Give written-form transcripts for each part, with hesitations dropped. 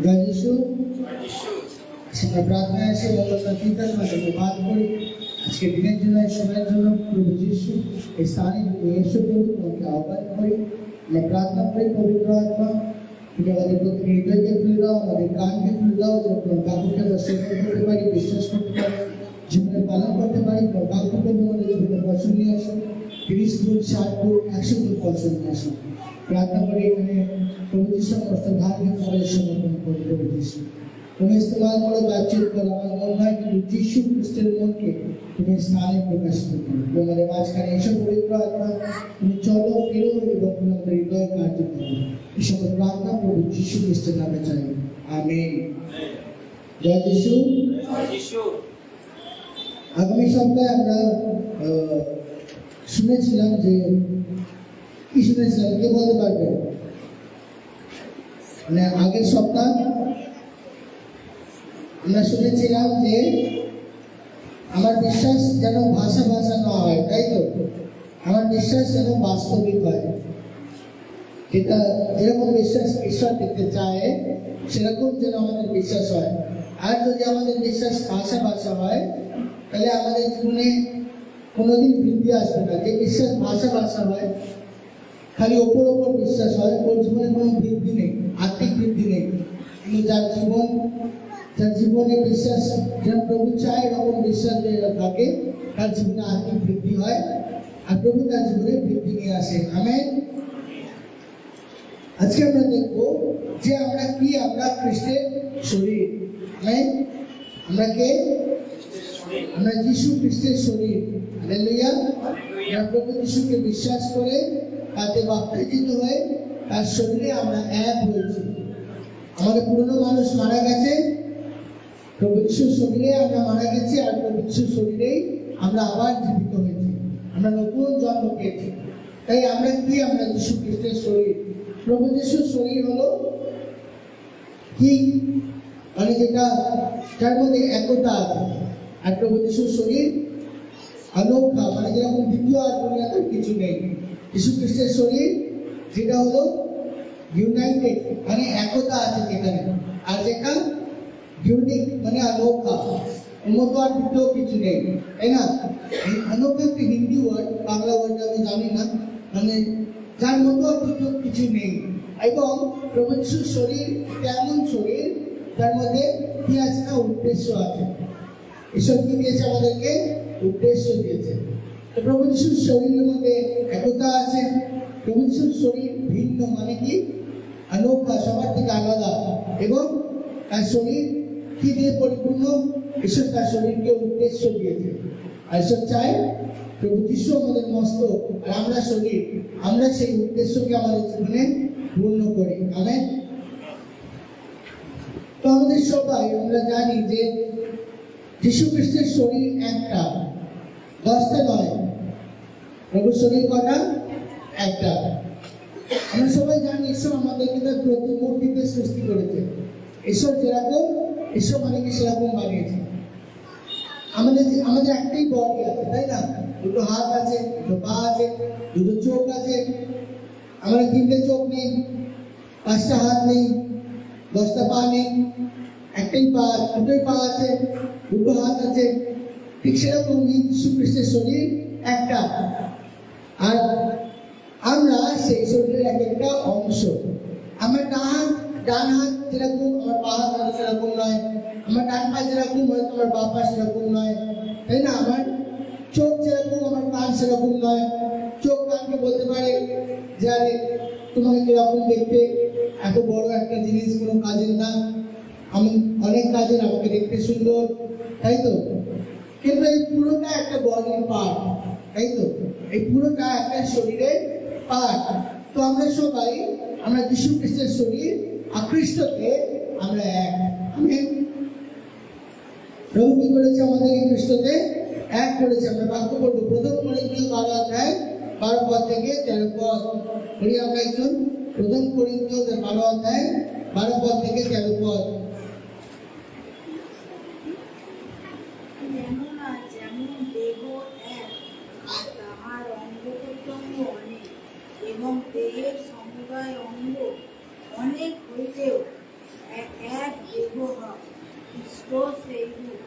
जय यीशु সেটা প্রার্থনায় এসে মূলত চিন্তার মাধ্যমে বাদ করি আজকে দিনের জন্য সময়ের জন্য প্রভু যিশু এই স্থানে এসে প্রভু তোমাকে আহ্বান করি আমরা প্রার্থনা করি পবিত্র আত্মা তুমি আমাদের প্রতি হৃদয়কে খুলে দাও আমাদের কানকে খুলে দাও যখন বাক্যকে আমরা শ্রবণ করতে পারি বিশ্বাস করতে পারি জীবনে পালন করতে পারি বাক্যকে আমাদের জীবনে ফসল নিয়ে আসো 30 গুণ 60 গুণ 100 গুণ ফসল নিয়ে আসো প্রার্থনা করি এখানে প্রভু যিশু সমস্ত ধার্মিক ফলের সমর্পণ করি প্রভু যিশু তুমি ইস্তেমাল করো বাতচীত করো আমার মন হয় কিন্তু যিশু খ্রিস্টের মনকে তুমি স্থানে প্রকাশিত করো তোমাদের মাঝখানে এসব পবিত্র আত্মা তুমি চলো ফিরো এবং তোমাদের হৃদয় কার্য করো এসব প্রার্থনা প্রভু যিশু খ্রিস্টের নামে চাই আমেন জয় যিশু আগামী সপ্তাহে আমরা শুনেছিলাম যে কি শুনেছিলাম কে বলতে পারবে মানে আগের সপ্তাহ আমরা শুনেছিলাম যে আমার বিশ্বাস যেন ভাষা ভাষা না হয় তাই তো আমার বিশ্বাস যেন বাস্তবিক হয় যেটা যেরকম বিশ্বাস ঈশ্বর দেখতে চায় সেরকম যেন আমাদের বিশ্বাস হয় আর যদি আমাদের বিশ্বাস ভাষা ভাষা হয় তাহলে আমাদের জীবনে কোনোদিন বৃদ্ধি আসবে না যে বিশ্বাস ভাষা ভাষা হয় খালি ওপর ওপর বিশ্বাস হয় ওর জীবনে কোনো বৃদ্ধি নেই আর্থিক বৃদ্ধি নেই কিন্তু যার জীবনে বিশ্বাস যেন প্রভু চায় এরকম বিশ্বাস থাকে তার জীবনে আর্থিক বৃদ্ধি হয় আর প্রভু তার জীবনে বৃদ্ধি নিয়ে আসে আমেন আজকে আমরা দেখবো যে আমরা কি আমরা খ্রিস্টের শরীর আমেন আমরা কে আমরা যিশু খ্রিস্টের শরীর হালেলুয়া আমরা প্রভু যিশুকে বিশ্বাস করে তাতে বাপ্তিস্ম হয়ে তার শরীরে আমরা এক হয়েছি আমাদের পুরনো মানুষ মারা গেছে প্রভু যিশুর শরীরে আমরা মারা গেছি আর প্রভু যিশুর শরীরেই আমরা আবার জীবিত হয়েছি আমরা নতুন জন্ম পেয়েছি তাই আমরা কি আমরা যিশু খ্রিস্টের শরীর প্রভু যিশুর শরীর হলো কি মানে যেটা যার মধ্যে একতা আছে আর প্রভু যিশুর শরীর অনৌখা মানে যেরকম দ্বিতীয় আর দুনিয়াতে কিছু নেই যিশু খ্রিস্টের শরীর যেটা হলো ইউনাইটেড মানে একতা আছে যেখানে আর যেটা ইউনিক মানে অনৌখা ওর মতো আর দ্বিতীয় কিছু নেই তাই না অনৌখা একটা হিন্দি ওয়ার্ড বাংলা ওয়ার্ড আমি জানি না মানে যার মতো আর দ্বিতীয় কিছু নেই এবং প্রভু যিশুর শরীর তেমন শরীর যার মধ্যে কি আছে না উদ্দেশ্য আছে ঈশ্বর কি দিয়েছে আমাদেরকে উদ্দেশ্য দিয়েছে তো প্রভু যিশুর শরীরের মধ্যে একতা আছে প্রভু যিশুর শরীর ভিন্ন মানে কি অনৌখা সবার থেকে আলাদা এবং তার শরীর কি দিয়ে পরিপূর্ণ ঈশ্বর তার শরীরকে উদ্দেশ্য দিয়েছে আর ঈশ্বর চায় প্রভু যিশু আমাদের মস্তক আর আমরা শরীর আমরা সেই উদ্দেশ্যকে আমাদের জীবনে পূর্ণ করি আমেন তো আমাদের সবাই আমরা জানি যে যিশু খ্রিস্টের শরীর একটা 10টা নয় প্রভুর শরীর কটা একটা আমরা সবাই জানি ঈশ্বর আমাদেরকে তার প্রতিমূর্তিতে সৃষ্টি করেছে ঈশ্বর যেরকম ঈশ্বর আমাদেরকে সেরকম বানিয়েছে আমাদের একটাই বডি আছে তাই না দুটো হাত আছে দুটো পা আছে দুটো চোখ আছে আমাদের 3টে চোখ নেই 5টা হাত নেই 10টা পা নেই একটাই পা দুটোই পা আছে দুটো হাত আছে ঠিক সেরকম যিশু খ্রিস্টের শরীর একটা আর আমরা সেই শরীরের এক একটা অংশ আমার ডান হাত যেরকম আমার পা হাত সেরকম নয় আমার ডান পা যেরকম হয়তো আমার বাঁ পা সেরকম নয় তাই না আমার চোখ যেরকম আমার কান সেরকম নয় চোখ কানকে বলতে পারে যে আরে তোমাকে কিরকম দেখতে এত বড় একটা জিনিস কোনো কাজের না আমি অনেক কাজের আমাকে দেখতে সুন্দর তাই তো কিন্তু এই পুরোটা একটা বডির পার্ট তাই তো এই পুরোটা একটা শরীরের পার্ট তো আমরা সবাই আমরা যিশু খ্রিস্টের শরীর আর খ্রিস্টকে আমরা এক আমেন প্রভু কি করেছে আমাদের এই খ্রিস্টকে এক করেছে আমরা বাক্য পড়বো প্রথম করিন্থীয় 12 অধ্যায় 12 পদ থেকে 13 পদ পড়ি আমরা একজন প্রথম করিন্থীয় 12 অধ্যায় 12 পদ থেকে 13 পদ এবং দেহের সমুদায় অঙ্গ অনেক হইতেও এক দেহ হয়, খ্রিস্ট সেই রূপ।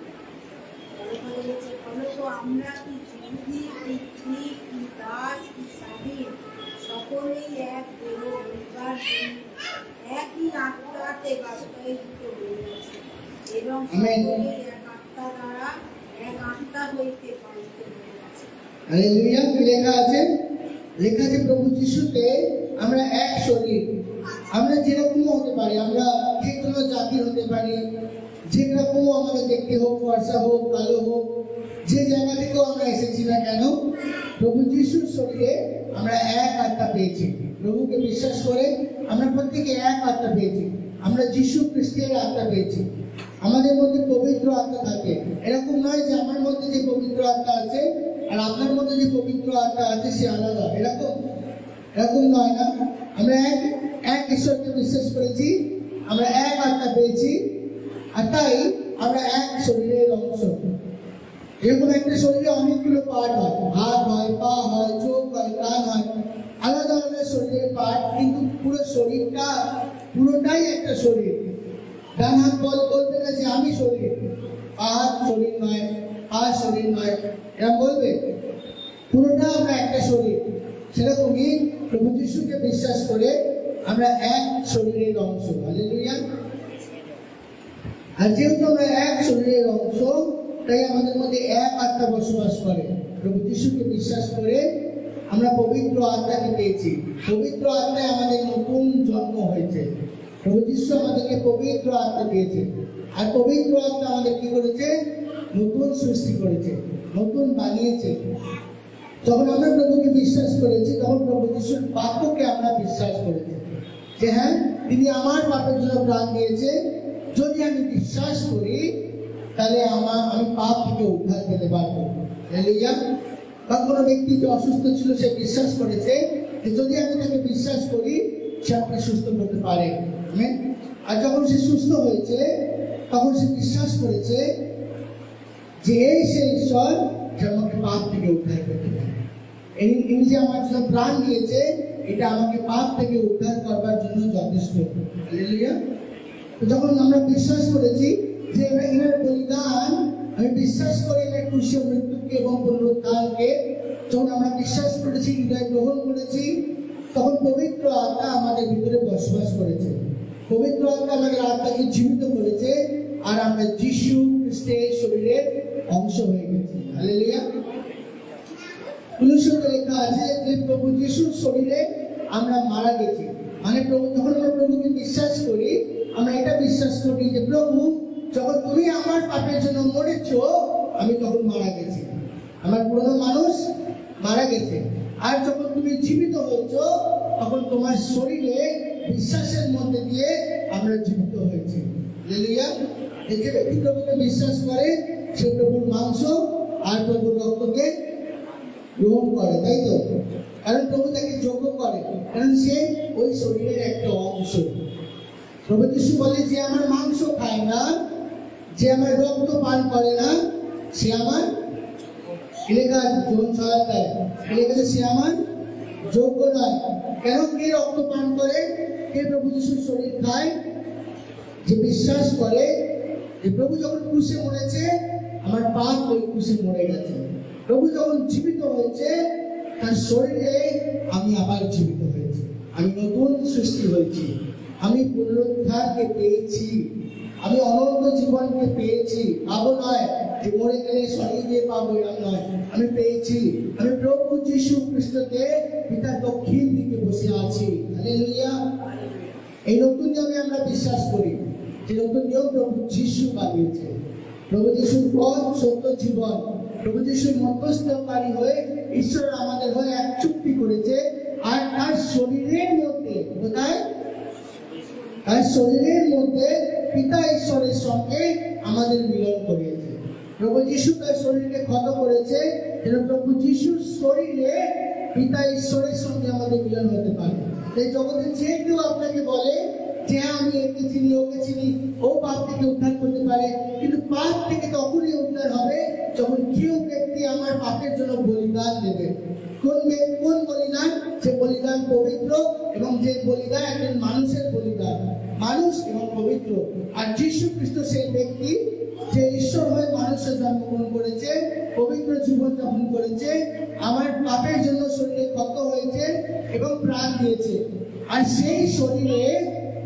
তারপরে বলেছে, ফলত আমরা কি জিহুদি কি গ্রীক কি দাস কি স্বাধীন, সকলেই এক দেহ হইবার জন্য একই আত্মাতে বাস্তবায়িত হইয়াছে এবং সকলেই এক আত্মা দ্বারা এক আত্মা হইতে পালিত হইয়াছে। হালেলুয়া। কি লেখা আছে? লেখা আছে প্রভু যিশুতে আমরা এক শরীর। আমরা যেরকম হতে পারি, আমরা যে কোনো জাতির হতে পারি, যে রকম আমাদের দেখতে হোক, ফর্সা হোক, কালো হোক, যে জায়গা থেকেও আমরা এসেছি না কেন, প্রভু যিশুর শরীরে আমরা এক আত্মা পেয়েছি। প্রভুকে বিশ্বাস করে আমরা প্রত্যেকে এক আত্মা পেয়েছি। আমরা যিশু খ্রিস্টের আত্মা পেয়েছি। আমাদের মধ্যে পবিত্র আত্মা থাকে। এরকম নয় যে আমার মধ্যে যে পবিত্র আত্মা আছে আর আপনার মধ্যে যে পবিত্র আত্মা আছে সে আলাদা। এরকম নয় না। আমরা এক ঈশ্বরকে বিশ্বাস করেছি, আমরা এক আত্মা পেয়েছি, আর তাই আমরা এক শরীরের অংশ। এরকম একটা শরীরে অনেকগুলো পার্ট হয়, হাত হয়, পা হয়, চোখ হয়, কান হয়, আলাদা আলাদা শরীরের পার্ট, কিন্তু পুরো শরীরটা পুরোটাই একটা শরীর। ডান হাত বলবে না যে আমি শরীর, পা হাত শরীর নয়, পা শরীর নয়, এরা বলবে। পুরোটা আমরা একটা শরীর। সেরকমই প্রভু যিশুকে বিশ্বাস করে আমরা এক শরীরের অংশ। হালেলুয়া। আর যেহেতু আমরা এক শরীরের অংশ, তাই আমাদের মধ্যে এক আত্মা বসবাস করে। প্রভু যিশুকে বিশ্বাস করে আমরা পবিত্র আত্মাকে পেয়েছি। পবিত্র আত্মায় আমাদের নতুন জন্ম হয়েছে। প্রভু যিশু আমাদেরকে পবিত্র আত্মা দিয়েছে, আর পবিত্র আত্মা আমাদের কি করেছে? নতুন সৃষ্টি করেছে, নতুন বানিয়েছে। যখন আমরা প্রভুকে বিশ্বাস করেছি, তখন প্রভু যিশুর বাক্যকে আমরা বিশ্বাস করেছি যে হ্যাঁ, তিনি আমার পাপের জন্য প্রাণ দিয়েছে। যদি আমি বিশ্বাস করি, তাহলে আমি পাপ থেকে উদ্ধার পেতে পারবো। হালেলুয়া। বা কোনো ব্যক্তি যে অসুস্থ ছিল, সে বিশ্বাস করেছে যে যদি আমি তাকে বিশ্বাস করি, সে আমাকে সুস্থ করতে পারে। আর যখন সে সুস্থ হয়েছে, তখন সে বিশ্বাস করেছে যে এই সে ঈশ্বর যে আমাকে পাপ থেকে উদ্ধার করতে পারে। ইনি যে আমার জন্য প্রাণ দিয়েছে, এটা আমাকে পাপ থেকে উদ্ধার করবার জন্য যথেষ্ট। হালেলুয়া। যখন আমরা বিশ্বাস করেছি যে এনার বলিদান, আমি বিশ্বাস করি এনার ক্রুশে মৃত্যুকে এবং পুনরুত্থানকে, যখন আমরা বিশ্বাস করেছি, হৃদয় গ্রহণ করেছি, তখন পবিত্র আত্মা আমাদের ভিতরে বসবাস করেছে। পবিত্র আত্মা আমাদের আত্মাকে জীবিত করেছে, আর আমরা যিশু খ্রিস্টের শরীরের অংশ হয়ে গেছি। হালেলুয়া। কুলুসীতে লেখা আছে যে প্রভু যিশুর শরীরে আমরা মারা গেছি। মানে যখন আমরা প্রভুকে বিশ্বাস করি, আমরা এটা বিশ্বাস করি যে প্রভু, যখন তুমি আমার পাপের জন্য মরেছ, আমি তখন মারা গেছি, আমার পুরনো মানুষ মারা গেছে। আর যখন তুমি জীবিত হয়েছ, তখন তোমার শরীরে বিশ্বাসের মধ্যে দিয়ে আমরা জীবিত হয়েছি। হালেলুয়া। এই যে ব্যক্তি প্রভুকে বিশ্বাস করে, সে প্রভুর মাংস আর প্রভুর রক্তকে গ্রহণ করে, তাই তো? কারণ প্রভু তাকে যোগ্য করে, কারণ সে ওই শরীরের একটা অংশ। প্রভু যিশু বলে, যে আমার মাংস খায় না, যে আমার রক্ত পান করে না, সে আমার লেখা জন সহায়তায় লেখা, সে আমার যোগ্য নয়। কেন? কে রক্ত পান করে? কে প্রভু যিশুর শরীর খায়? যে বিশ্বাস করে যে প্রভু যখন ক্রুশে মরেছে, আমার পাপ ওই ক্রুশে মরে গেছে। প্রভু যখন জীবিত হয়েছে, তার শরীরে আমি আবার জীবিত হয়েছি, আমি নতুন সৃষ্টি হয়েছি, আমি পুনরুদ্ধারকে পেয়েছি, আমি অনন্ত জীবনকে পেয়েছি। পাবো নয় যে মরে গেলে স্বর্গে গিয়ে পাবো, এরকম নয়। আমি পেয়েছি। আমি প্রভু যিশু খ্রিস্টকে পিতার দক্ষিণ দিকে বসে আছি। হালেলুয়া। এই নতুন নিয়মে আমরা বিশ্বাস করি যে নতুন নিয়ম প্রভু যিশু বানিয়েছে। প্রভু যিশুর পথ, সত্য, জীবন। প্রভু যিশু মধ্যস্থকারী হয়ে ঈশ্বর আমাদের হয়ে এক চুক্তি করেছে, আর তার শরীরের মধ্যে, কোথায়? তার শরীরের মধ্যে পিতা ঈশ্বরের সঙ্গে আমাদের মিলন করিয়েছে। প্রভু যিশু তার শরীরকে ক্ষত করেছে, যেন প্রভু যিশুর শরীরে পিতা ঈশ্বরের সঙ্গে আমাদের মিলন হতে পারে। এই জগতে যে কেউ আপনাকে বলে যে আমি একে চিনি, ওকে চিনি, ও পাপ থেকে উদ্ধার করতে পারে, কিন্তু পাপ থেকে তখনই উদ্ধার হবে যখন কেউ ব্যক্তি আমার পাপের জন্য বলিদান দেবে। কোন বলিদান? যে বলিদান পবিত্র, এবং যে বলিদান একজন মানুষের বলিদান। মানুষ এবং পবিত্র। আর যীশু খ্রিস্ট সেই ব্যক্তি যে ঈশ্বর হয়ে মানুষের জন্মগ্রহণ করেছে, পবিত্র জীবন যাপন করেছে, আমার পাপের জন্য শরীরে ক্ষত হয়েছে এবং প্রাণ দিয়েছে। আর সেই শরীরে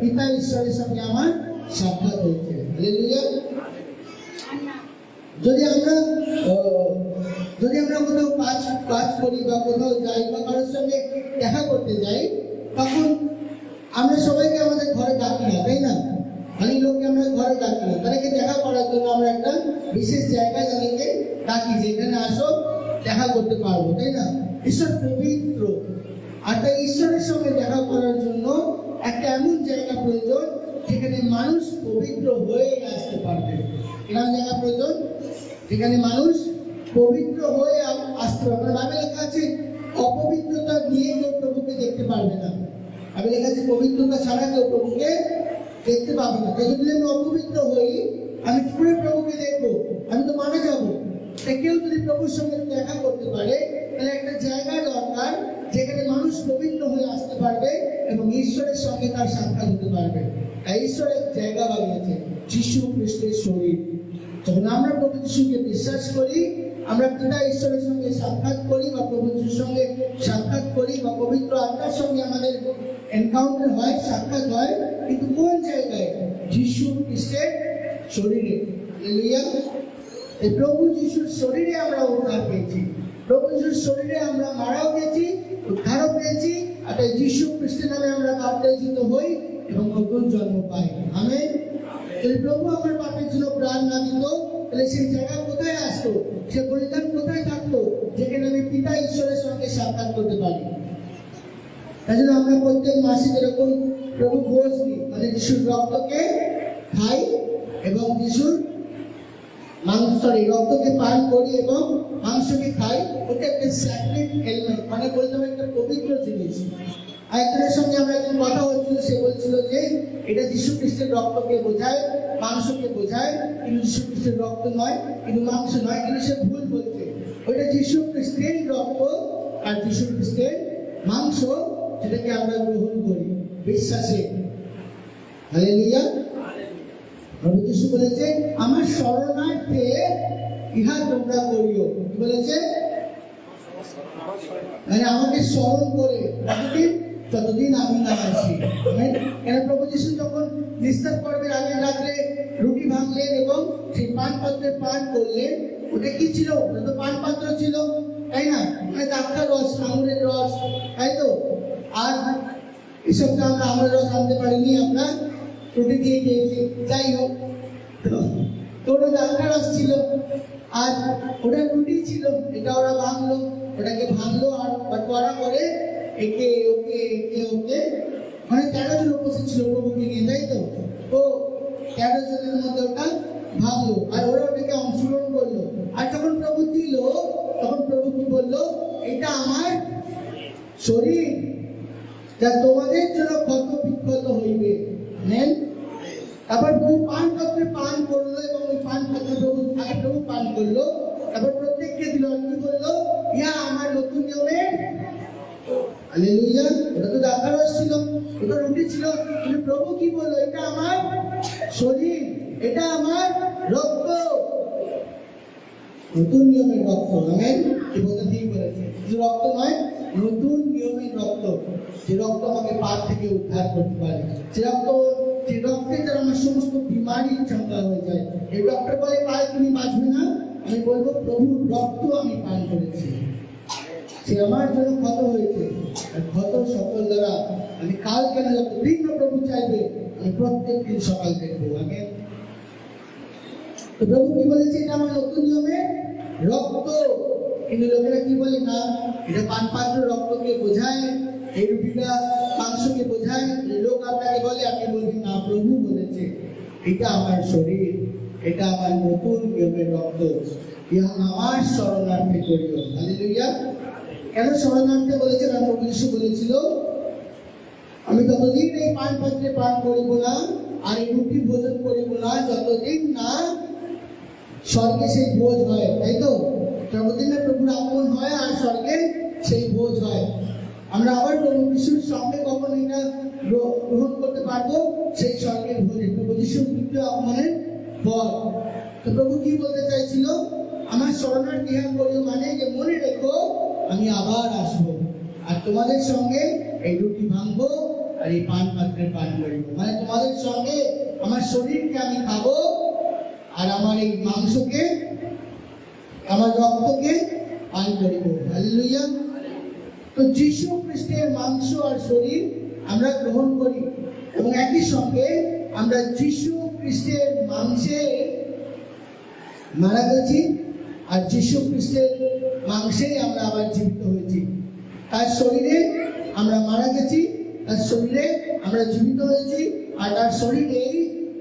পিতা ঈশ্বরের সঙ্গে আমার সাক্ষাৎ হয়েছে। হালেলুয়া। যদি আমরা কোথাও কাজ করি বা কোথাও যাই বা কারোর সঙ্গে দেখা করতে যাই, তখন আমরা সবাইকে আমাদের ঘরে ডাকি না, তাই না? অনেক লোককে আমরা ঘরে ডাকি না, তাদেরকে দেখা করার জন্য আমরা একটা বিশেষ জায়গায় তাদেরকে ডাকি যে এখানে আসো, দেখা করতে পারবো, তাই না? ঈশ্বর পবিত্র, আর তাই ঈশ্বরের সঙ্গে দেখা করার জন্য একটা এমন জায়গা প্রয়োজন যেখানে মানুষ পবিত্র হয়ে আসতে পারবে। এরকম জায়গা প্রয়োজন যেখানে মানুষ পবিত্র হয়ে আসতে পারবে। বাইবেলে লেখা আছে অপবিত্রতা নিয়ে কেউ প্রভুকে দেখতে পারবে না। বাইবেলে লেখা আছে পবিত্রতা ছাড়া কেউ প্রভুকে দেখতে পাবে না। যদি আমি অপবিত্র হই, আমি কি করে প্রভুকে দেখবো? আমি তো মারা যাবো। তাই কেউ যদি প্রভুর সঙ্গে দেখা করতে পারে, তাহলে একটা জায়গা দরকার যেখানে মানুষ পবিত্র হয়ে আসতে পারবে এবং ঈশ্বরের সঙ্গে তার সাক্ষাৎ হতে পারবে। তাই ঈশ্বরের জায়গা বানিয়েছে যীশু খ্রিস্টের শরীর। যখন আমরা প্রভু যীশুকে বিশ্বাস করি, আমরা পিতা ঈশ্বরের সঙ্গে সাক্ষাৎ করি বা প্রভু যীশুর সঙ্গে সাক্ষাৎ করি বা পবিত্র আত্মার সঙ্গে আমাদের এনকাউন্টার হয়, সাক্ষাৎ হয়। কিন্তু কোন জায়গায়? যীশু খ্রিস্টের শরীরে। হালেলুয়া। এই প্রভু যীশুর শরীরে আমরা উদ্ধার পেয়েছি, প্রভু যীশুর শরীরে আমরা মারাও গেছি, উদ্ধারও পেয়েছি। আর তাই যীশু খ্রিস্টের নামে আমরা বাপ্তিস্মিত হই এবং নতুন জন্ম পাই। আমেন। যদি প্রভু আমার পাপের জন্য প্রাণ না দিত, তাহলে সেই জায়গা কোথায় আসতো? সে বলিদান কোথায় থাকতো যেখানে আমি পিতা ঈশ্বরের সঙ্গে সাক্ষাৎ করতে পারি? তাই জন্য আমরা প্রত্যেক মাসে যেরকম প্রভু ভোজ দিই, মানে যিশুর রক্তকে খাই এবং যিশুর রক্তকে পান করি এবং মাংসকে খাই, ওটা একটা স্যাক্রেড এলিমেন্ট, মানে বলতে হবে একটা পবিত্র জিনিস। আরেকজনের সঙ্গে আমরা একদিন কথা হচ্ছিল, সে বলছিল যে এটা যীশু খ্রিস্টের রক্তকে বোঝায়, মাংসকে বোঝায়, কিন্তু যীশু খ্রিস্টের রক্ত নয়, কিন্তু মাংস নয়। কিন্তু সে ভুল বলছে। ওইটা যীশু খ্রিস্টের রক্ত আর যীশু খ্রিস্টের মাংস, সেটাকে আমরা গ্রহণ করি বিশ্বাসে। হালেলুয়া। প্রভু যীশু বলেছে আমার শরণার্থে ইহা তোমরা করিও। কি বলেছে? মানে আমাকে স্মরণ করে যতদিন আমি না আসি। কেন প্রভু যীশু যখন নিস্তার পর্বের আগের রাত্রে রুটি ভাঙলেন এবং সেই পান পাত্রে পান করলেন, ওটা কি ছিল? ওটা তো পান পাত্র ছিল, তাই না? মানে দাক্ষার রস, আঙুরের রস, তাই তো? আর এসবটা আমরা আঙুরের রস আনতে পারিনি, আমরা রুটি দিয়ে খেয়েছি। যাই হোক, তো ওটা দাক্ষার রস ছিল আর ওটা রুটি ছিল। এটা ওরা ভাঙলো, ওটাকে ভাঙলো আর বাটোয়ারা করে একে ওকে মানে 13 জন উপস্থিত ছিল প্রভুকে নিয়ে, তাই তো? তো 13 জনের মধ্যে ওটা ভাঙলো আর ওরা ওটাকে অংশগ্রহণ করলো। আর যখন প্রভু দিল, তখন প্রভু কি বললো? এটা আমার শরীর, যা তোমাদের জন্য ক্ষত বিক্ষত হইবে। নেন। তারপর প্রভু পান পাত্রে পান করলো এবং ওই পান পাত্রে প্রভু পান করলো। তারপর প্রত্যেককে দিল, কি বললো? ইয়া আমার নতুন নিয়মের। হালেলুয়া। ওটা তো দাক্ষার রস ছিল, ওটা রুটি ছিল, কিন্তু প্রভু কি বললো? এটা আমার শরীর, এটা আমার রক্ত, নতুন নিয়মের রক্ত। আমেন। এই কথা ঠিক বলেছে। শুধু রক্ত নয়, নতুন নিয়মের রক্ত, যে রক্ত আমাকে পাপ থেকে উদ্ধার করতে পারে, যে রক্তে দ্বারা আমার সমস্ত বিমারির চাঙ্গা হয়ে যায়। এই ডক্টর বলে কাল তুমি বাঁচবে না, আমি বলবো প্রভুর রক্ত আমি পান করেছি, সে আমার জন্য ক্ষত হয়েছে, আর ক্ষত সকল দ্বারা আমি কাল কেন যতদিন না প্রভু চাইবে আমি প্রত্যেক দিন সকাল দেখবো। আমেন। তো প্রভু কি বলেছে? এটা আমার নতুন নিয়মের রক্ত। কিন্তু লোকেরা কি বলে? না, এটা পান পাত্র রক্তকে বোঝায়, এই রুটিটা মাংসকে বোঝায়। লোক আপনাকে বলে, আপনি বলবেন না, প্রভু বলেছে এটা আমার শরীর, এটা আমার নতুন নিয়মের রক্ত, ইহা আমার শরণার্থে করিও। হালেলুয়া। কেন শরণার্থে বলেছে? না, প্রভু যীশু বলেছিল আমি ততদিন এই পান পাত্রে পান করিব না আর এই রুটি ভোজন করিব না যতদিন না স্বর্গে সেই ভোজ হয়, তাই তো? যতদিন না প্রভুর আগমন হয় আর স্বর্গে সেই ভোজ হয়। আমরা আবার প্রভু যিশুর সঙ্গে কখন এটা গ্রহণ করতে পারবো সেই স্বর্গের ভোজে, প্রভু যিশুর দ্বিতীয় আগমনের পর। তো প্রভু কি বলতে চাইছিল? আমার শরণার্থী করিও মানে যে মনে রেখো আমি আবার আসবো, আর তোমাদের সঙ্গে এই রুটি ভাঙবো আর এই পান পাত্রে পান করিব। মানে তোমাদের সঙ্গে আমার শরীরকে আমি খাবো আর আমার এই মাংসকে, আমার রক্তকে পান করিব। হালেলুয়া। তো যীশু খ্রিস্টের মাংস আর শরীর আমরা গ্রহণ করি এবং একই সঙ্গে আমরা যীশু খ্রিস্টের মাংসে মারা গেছি আর যীশু খ্রিস্টের মাংসেই আমরা আবার জীবিত হয়েছি। তার শরীরে আমরা মারা গেছি, তার শরীরে আমরা জীবিত হয়েছি, আর তার শরীরেই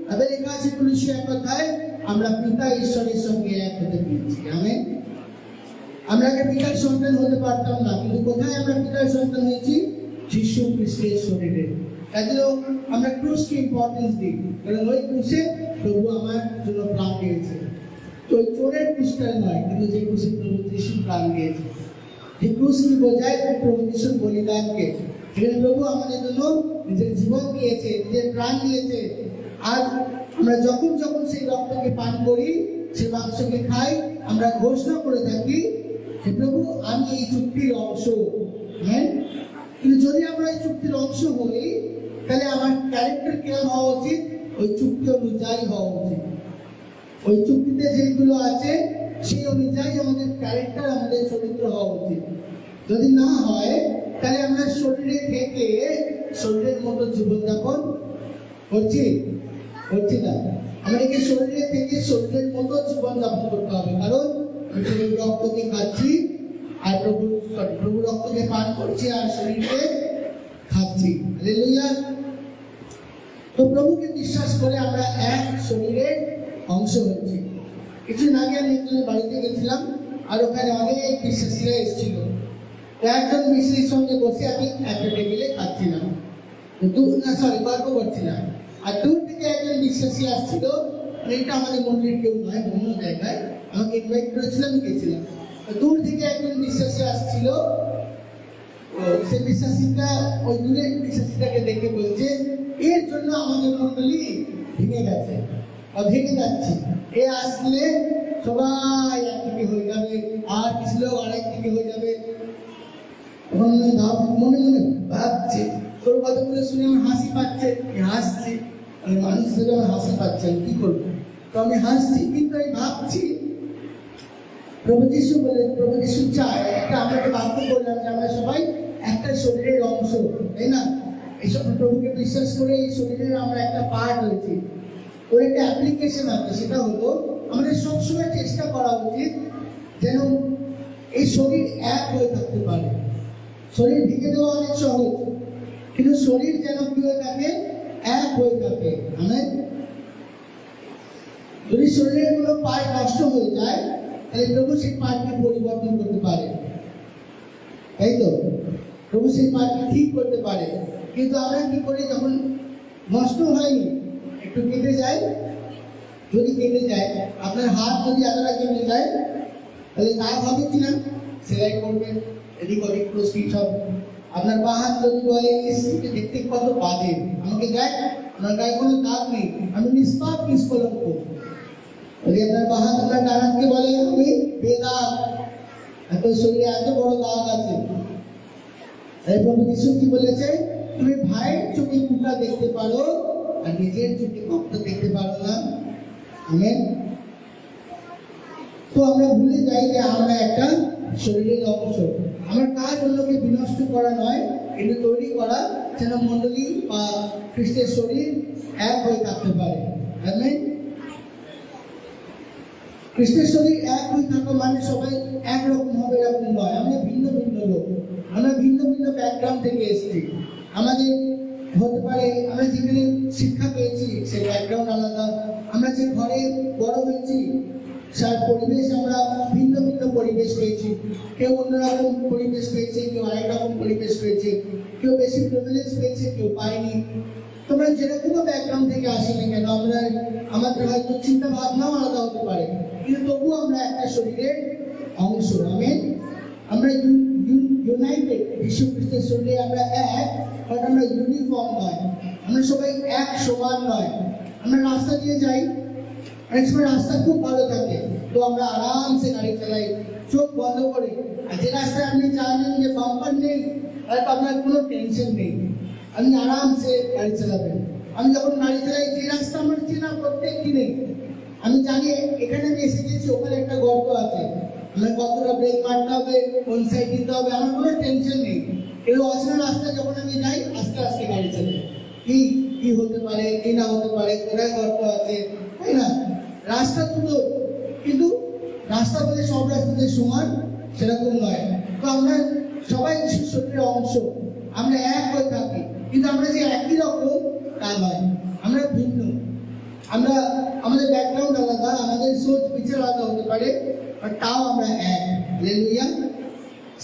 তাদের লেখা আছে কুলুসিয়া কথায় আমরা পিতা ঈশ্বরের সঙ্গে এক হতে পেরেছি। আমেন। আমরা পিতার সন্তান হতে পারতাম না, কিন্তু কোথায় আমরা পিতার সন্তান হয়েছি? যীশু খ্রিস্টের শরীরে। তাই জন্য আমরা ক্রুশকে ইম্পর্টেন্স দিই, কারণ ওই ক্রুশে প্রভু আমার জন্য প্রাণ দিয়েছে। তো ওই চোরের ক্রুশটা নয়, কিন্তু যে ক্রুশে প্রভু যীশু প্রাণ দিয়েছে। এই ক্রুশ কি বোঝায়? প্রভু যীশুর বলিদানকে। সেখানে প্রভু আমাদের জন্য নিজের জীবন দিয়েছে, নিজের প্রাণ দিয়েছে। আর আমরা যখন যখন সেই রক্তকে পান করি, সেই মাংসকে খাই, আমরা ঘোষণা করে থাকি যে প্রভু আমি এই চুক্তির অংশ। হ্যাঁ, কিন্তু যদি আমরা এই চুক্তির অংশ হই, তাহলে আমার ক্যারেক্টার কিরকম হওয়া উচিত? ওই চুক্তি অনুযায়ী হওয়া উচিত। ওই চুক্তিতে যেগুলো আছে সেই অনুযায়ী আমাদের ক্যারেক্টার, আমাদের চরিত্র হওয়া উচিত। যদি না হয় তাহলে আমরা শরীরে থেকে শরীরের মতো জীবনযাপন করছি না। আমাদেরকে শরীরে থেকে শরীরের মতো জীবনযাপন করতে হবে, কারণ প্রভুর রক্তকে খাচ্ছি আর প্রভু রক্তকে পান করছি আর শরীরকে খাচ্ছি। হালেলুয়া। তো প্রভুকে বিশ্বাস করে আমরা এক শরীরের অংশ হয়েছি। কিছুদিন আগে আমি একজনের বাড়িতে গেছিলাম, আর ওখানে অনেক বিশ্বাসীরা এসেছিল। একজন বিশ্বাসীর সঙ্গে বসে আমি একটা টেবিলে খাচ্ছিলাম, গল্প করছিলাম। আর দূর থেকে একজন বিশ্বাসী আসছিল, এটা আমাদের মন্দিরের কেউ নয়, অন্য জায়গায় আমাকে ইনভাইট করেছিলাম, গেছিলাম। দূর থেকে একজন বিশ্বাসী আসছিল, সেই বিশ্বাসীটা ওই দূরের বিশ্বাসীটাকে দেখে বলছে এর জন্য আমাদের মন্ডলী ভেঙে গেছে বা ভেঙে যাচ্ছে। এ আসলে সবাই একদিকে হয়ে যাবে, আর কিছু লোক আরেক দিকে হয়ে যাবে। মনে মনে ভাবছে, তোর কথাগুলো শুনে আমার হাসি পাচ্ছে, হাসছি। মানুষ হিসেবে আমার হাসি পাচ্ছে, আমি কি করবো? তো আমি হাসছি, কিন্তু আমি ভাবছি প্রভু যিশু চায় একটা, আমরা একটা বাক্য করলাম যে আমরা সবাই একটা শরীরের অংশ, তাই না? এইসব প্রভুকে বিশ্বাস করে এই শরীরের আমরা একটা পার্ট হয়েছি। ওর একটা অ্যাপ্লিকেশন আছে, সেটা হলো আমাদের সবসময় চেষ্টা করা উচিত যেন এই শরীর এক হয়ে থাকতে পারে। শরীর ভেঙে দেওয়া অনেক সহজ, কিন্তু শরীর যেন কি হয়ে থাকে? এক হয়ে থাকে। আমেন। যদি শরীরের কোনো পার্ট নষ্ট হয়ে যায়, তাহলে প্রভু সেই পার্টকে পরিবর্তন করতে পারে, তাই তো? প্রভু সেই পার্টকে ঠিক করতে পারে। কিন্তু আমরা কি করি, যখন নষ্ট হয়নি একটু কেটে যায়, যদি কেটে যায়, আপনার হাত যদি এতটা কেটে যায়, তাহলে তার হবে কিনা? সেলাই করবেন, এদিক ওদিক পুরো স্টিচ হবে। আপনার বা হাত যদি বলে দেখতে কত বাজে, আমাকে দেখ আমার গায়ে কোনো দাগ নেই, আমি নিষ্পাপ নিষ্কলঙ্ক। যদি আপনার বা হাত আপনার ডান হাতকে বলে আমি বেদাগ, এত শরীরে এত বড় দাগ আছে। প্রভু যিশু কি বলেছে? তুমি ভাইয়ের চোখে কুটা দেখতে পারো আর নিজের চোখে কখনো দেখতে পারো না। আমেন। তো আমরা ভুলে যাই যে আমরা একটা শরীরের অংশ। আমার কাজ অন্যকে বিনষ্ট করা নয়, কিন্তু তৈরি করা যেন মণ্ডলী বা খ্রিস্টের শরীর এক হয়ে থাকতে পারে। আমেন। খ্রিস্টের শরীর এক হয়ে থাকা মানে সবাই একরকম হবে এরকম নয়। আমরা ভিন্ন ভিন্ন লোক, আমরা ভিন্ন ভিন্ন ব্যাকগ্রাউন্ড থেকে এসেছি। আমাদের হতে পারে আমরা যেখানে শিক্ষা পেয়েছি সেই ব্যাকগ্রাউন্ড আলাদা, আমরা যে ঘরে বড় হয়েছি তার পরিবেশ, আমরা ভিন্ন ভিন্ন পরিবেশ পেয়েছি। কেউ অন্যরকম পরিবেশ পেয়েছে, কেউ আরেক রকম পরিবেশ পেয়েছে, কেউ বেশি প্রিভিলেজ পেয়েছে, কেউ পায়নি। তোমরা যেরকম ব্যাকগ্রাউন্ড থেকে আসি না কেন, আমাদের হয়তো চিন্তা ভাবনাও আলাদা হতে পারে, কিন্তু তবুও আমরা একটা শরীরের অংশ। আমেন। আমরা ইউনাইটেড, যীশু খ্রিস্টের শরীরে আমরা এক, বাট আমরা ইউনিফর্ম নয়। আমরা সবাই এক সমান নয়। আমরা রাস্তা দিয়ে যাই, অনেক সময় রাস্তা খুব ভালো থাকে, তো আমরা আরামসে গাড়ি চালাই চোখ বন্ধ করে। আর যে রাস্তায় আপনি জানেন যে বাম্পার নেই, তাহলে তো আপনার কোনো টেনশন নেই, আপনি আরামসে গাড়ি চালাবেন। আমি যখন গাড়ি চালাই, যে রাস্তা আমার চেনা প্রত্যেক দিনে, আমি জানি এখানে আমি এসে গেছি, ওখানে একটা গর্ত আছে, আমার কতটা ব্রেক মারতে হবে, কোন সাইড দিতে হবে, আমার কোনো টেনশন নেই। কিন্তু অচেনা রাস্তা যখন আমি যাই, আস্তে আস্তে গাড়ি চালাই, কি কি হতে পারে কি না হতে পারে, কোথায় গর্ত আছে, তাই না? রাস্তা দুটো, কিন্তু রাস্তা বলে সব রাস্তাতে সমান সেরকম নয়। তো আমরা সবাই যিশুর শরীরের অংশ, আমরা এক হয়ে থাকি, কিন্তু আমরা যে একই রকম তা নয়, আমরা ভিন্ন। আমরা আমাদের ব্যাকগ্রাউন্ড আলাদা, আমাদের সোচ বিচার আলাদা হতে পারে, আর তাও আমরা এক। হালেলুয়া।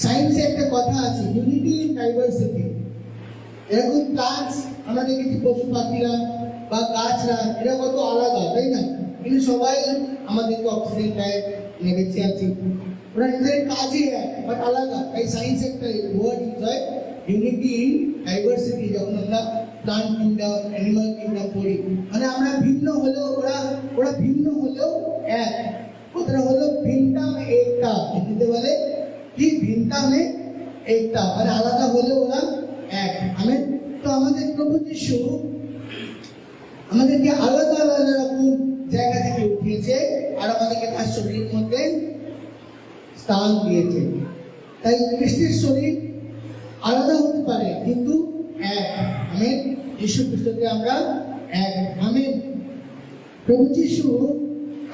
সায়েন্সে একটা কথা আছে, ইউনিটি ইন ডাইভার্সিটি। এরকম প্লান্টস আমরা দেখেছি, পশু পাখিরা বা গাছরা, এরা কত আলাদা, তাই না? কিন্তু সবাই আমাদেরকে অক্সিজেন দেয়, বেঁচে আছি। ওরা নিজের কাজই এক, বাট আলাদা। তাই সায়েন্স একটা ওয়ার্ড ইউজ হয়, ইউনিটি ইন ডাইভার্সিটি। যখন আমরা প্লান্ট কিংডম, অ্যানিমাল কিংডম পড়ি, মানে আমরা ভিন্ন হলেও ওরা ভিন্ন হলেও এক। কথাটা হলো ভিন্নতা মে একতা, হিন্দিতে বলে কি ভিন্নতা মে একতা, মানে আলাদা হলেও ওরা এক। আমেন। তো আমাদের প্রভু যিশু আমাদেরকে আলাদা আলাদা রকম জায়গা থেকে উঠিয়েছে, আর আমাদেরকে তার শরীরের মধ্যে স্থান দিয়েছে। তাই খ্রিস্টের শরীর আলাদা হতে পারে, কিন্তু এক। আমেন। যিশু খ্রিস্টকে আমরা এক। আমেন। প্রভু যিশু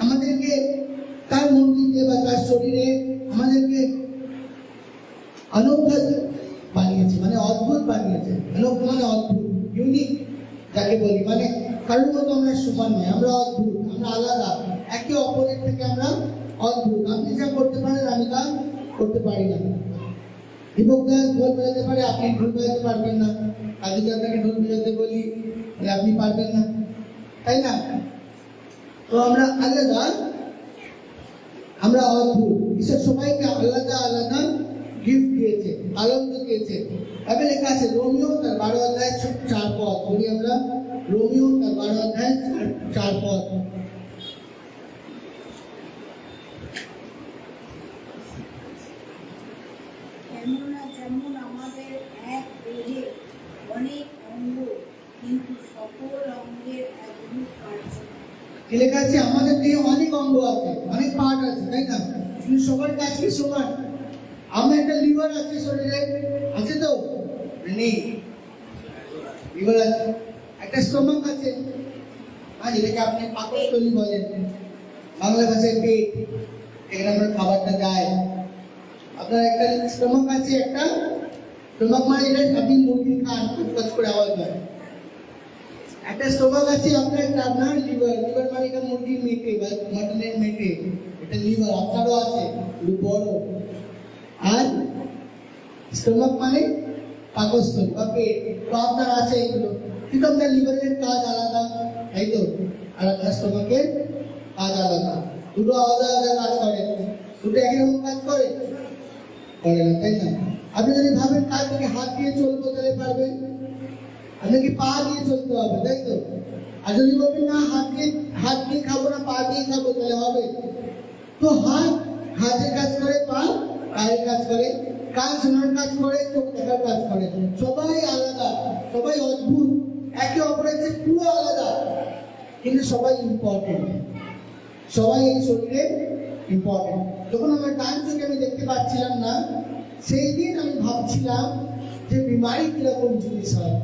আমাদেরকে তার মন্দিরে বা তার শরীরে আমাদেরকে অনবদ্য বানিয়েছে, মানে অদ্ভুত বানিয়েছে। অনবদ্য মানে অদ্ভুত, ইউনিক যাকে বলি, মানে কারোর মতো আমরা সমান নয়, আমরা অদ্ভুত, আমরা আলাদা, একে অপরের থেকে আমরা অদ্ভুত। আপনি যা করতে পারেন আমি তা করতে পারি না। দীপকদা ঢোল বাজাতে পারে, আপনি ঢোল বাজাতে পারবেন না। কাজী আপনাকে ঢোল বাজাতে বলি, আপনি পারবেন না, তাই না? তো আমরা আলাদা, আমরা অদ্ভুত। ঈশ্বর সবাইকে আলাদা আলাদা গিফট দিয়েছে, আনন্দ দিয়েছে। তবে লেখা আছে রোমিও তার 12 অধ্যায় 4 পদ, বলি আমরা রোমিও তার 12 অধ্যায় 4 পদ। কেননা যেমন আমাদের এক দেহে অনেক অঙ্গ, কিন্তু সকল অঙ্গের একরূপ কার্য। কি লেখা আছে? আমাদের দেহে অনেক অঙ্গ আছে, অনেক পার্ট আছে, তাই না? কিন্তু সবার কাজ কি সমান? আমার একটা লিভার আছে শরীরে, আছে তো? নেই, লিভার আছে। একটা স্টোমাক আছে, যেটাকে আপনি পাকস্থলী বলেন, বাংলা ভাষায় পেট, এখানে আমরা খাবারটা যায়। আপনার একটা স্টোমাক আছে, একটা স্টোমাক মানে এটা আপনি মুরগি খান, কাজ করে আওয়াজ হয়। একটা স্টোমাক আছে আপনার, একটা আপনার লিভার, লিভার মানে এটা মুরগির মেটে বা মাটনের মেটে, এটা লিভার আপনারও আছে, একটু বড়। আর স্টোমাক মানে পাকস্থলী বা পেট, তো আপনার আছে এগুলো, কিন্তু আপনার লিভারের কাজ আলাদা, তাই তো? আর আপনার স্টোমাকের কাজ আলাদা, দুটো আলাদা আলাদা কাজ করে। দুটো একই রকম কাজ করে না, তাই না? আপনি যদি ভাবেন কাজ থেকে হাত দিয়ে চলবো, তাহলে পারবেন? আপনাকে পা দিয়ে চলতে হবে, তাই তো? আর যদি বলবেন না হাত দিয়ে খাবো না, পা দিয়ে খাবো, তাহলে হবে? তো হাতের কাজ করে, পা পায়ের কাজ করে, কান শোনার কাজ করে, চোখ দেখার কাজ করে। সবাই আলাদা, সবাই অদ্ভুত, একে অপরের চেয়ে পুরো আলাদা, কিন্তু সবাই ইম্পর্টেন্ট। সবাই এই শরীরে ইম্পর্টেন্ট। যখন আমার ডান চোখে আমি দেখতে পাচ্ছিলাম না, সেই দিন আমি ভাবছিলাম যে বিমারি কিরকম জিনিস হয়।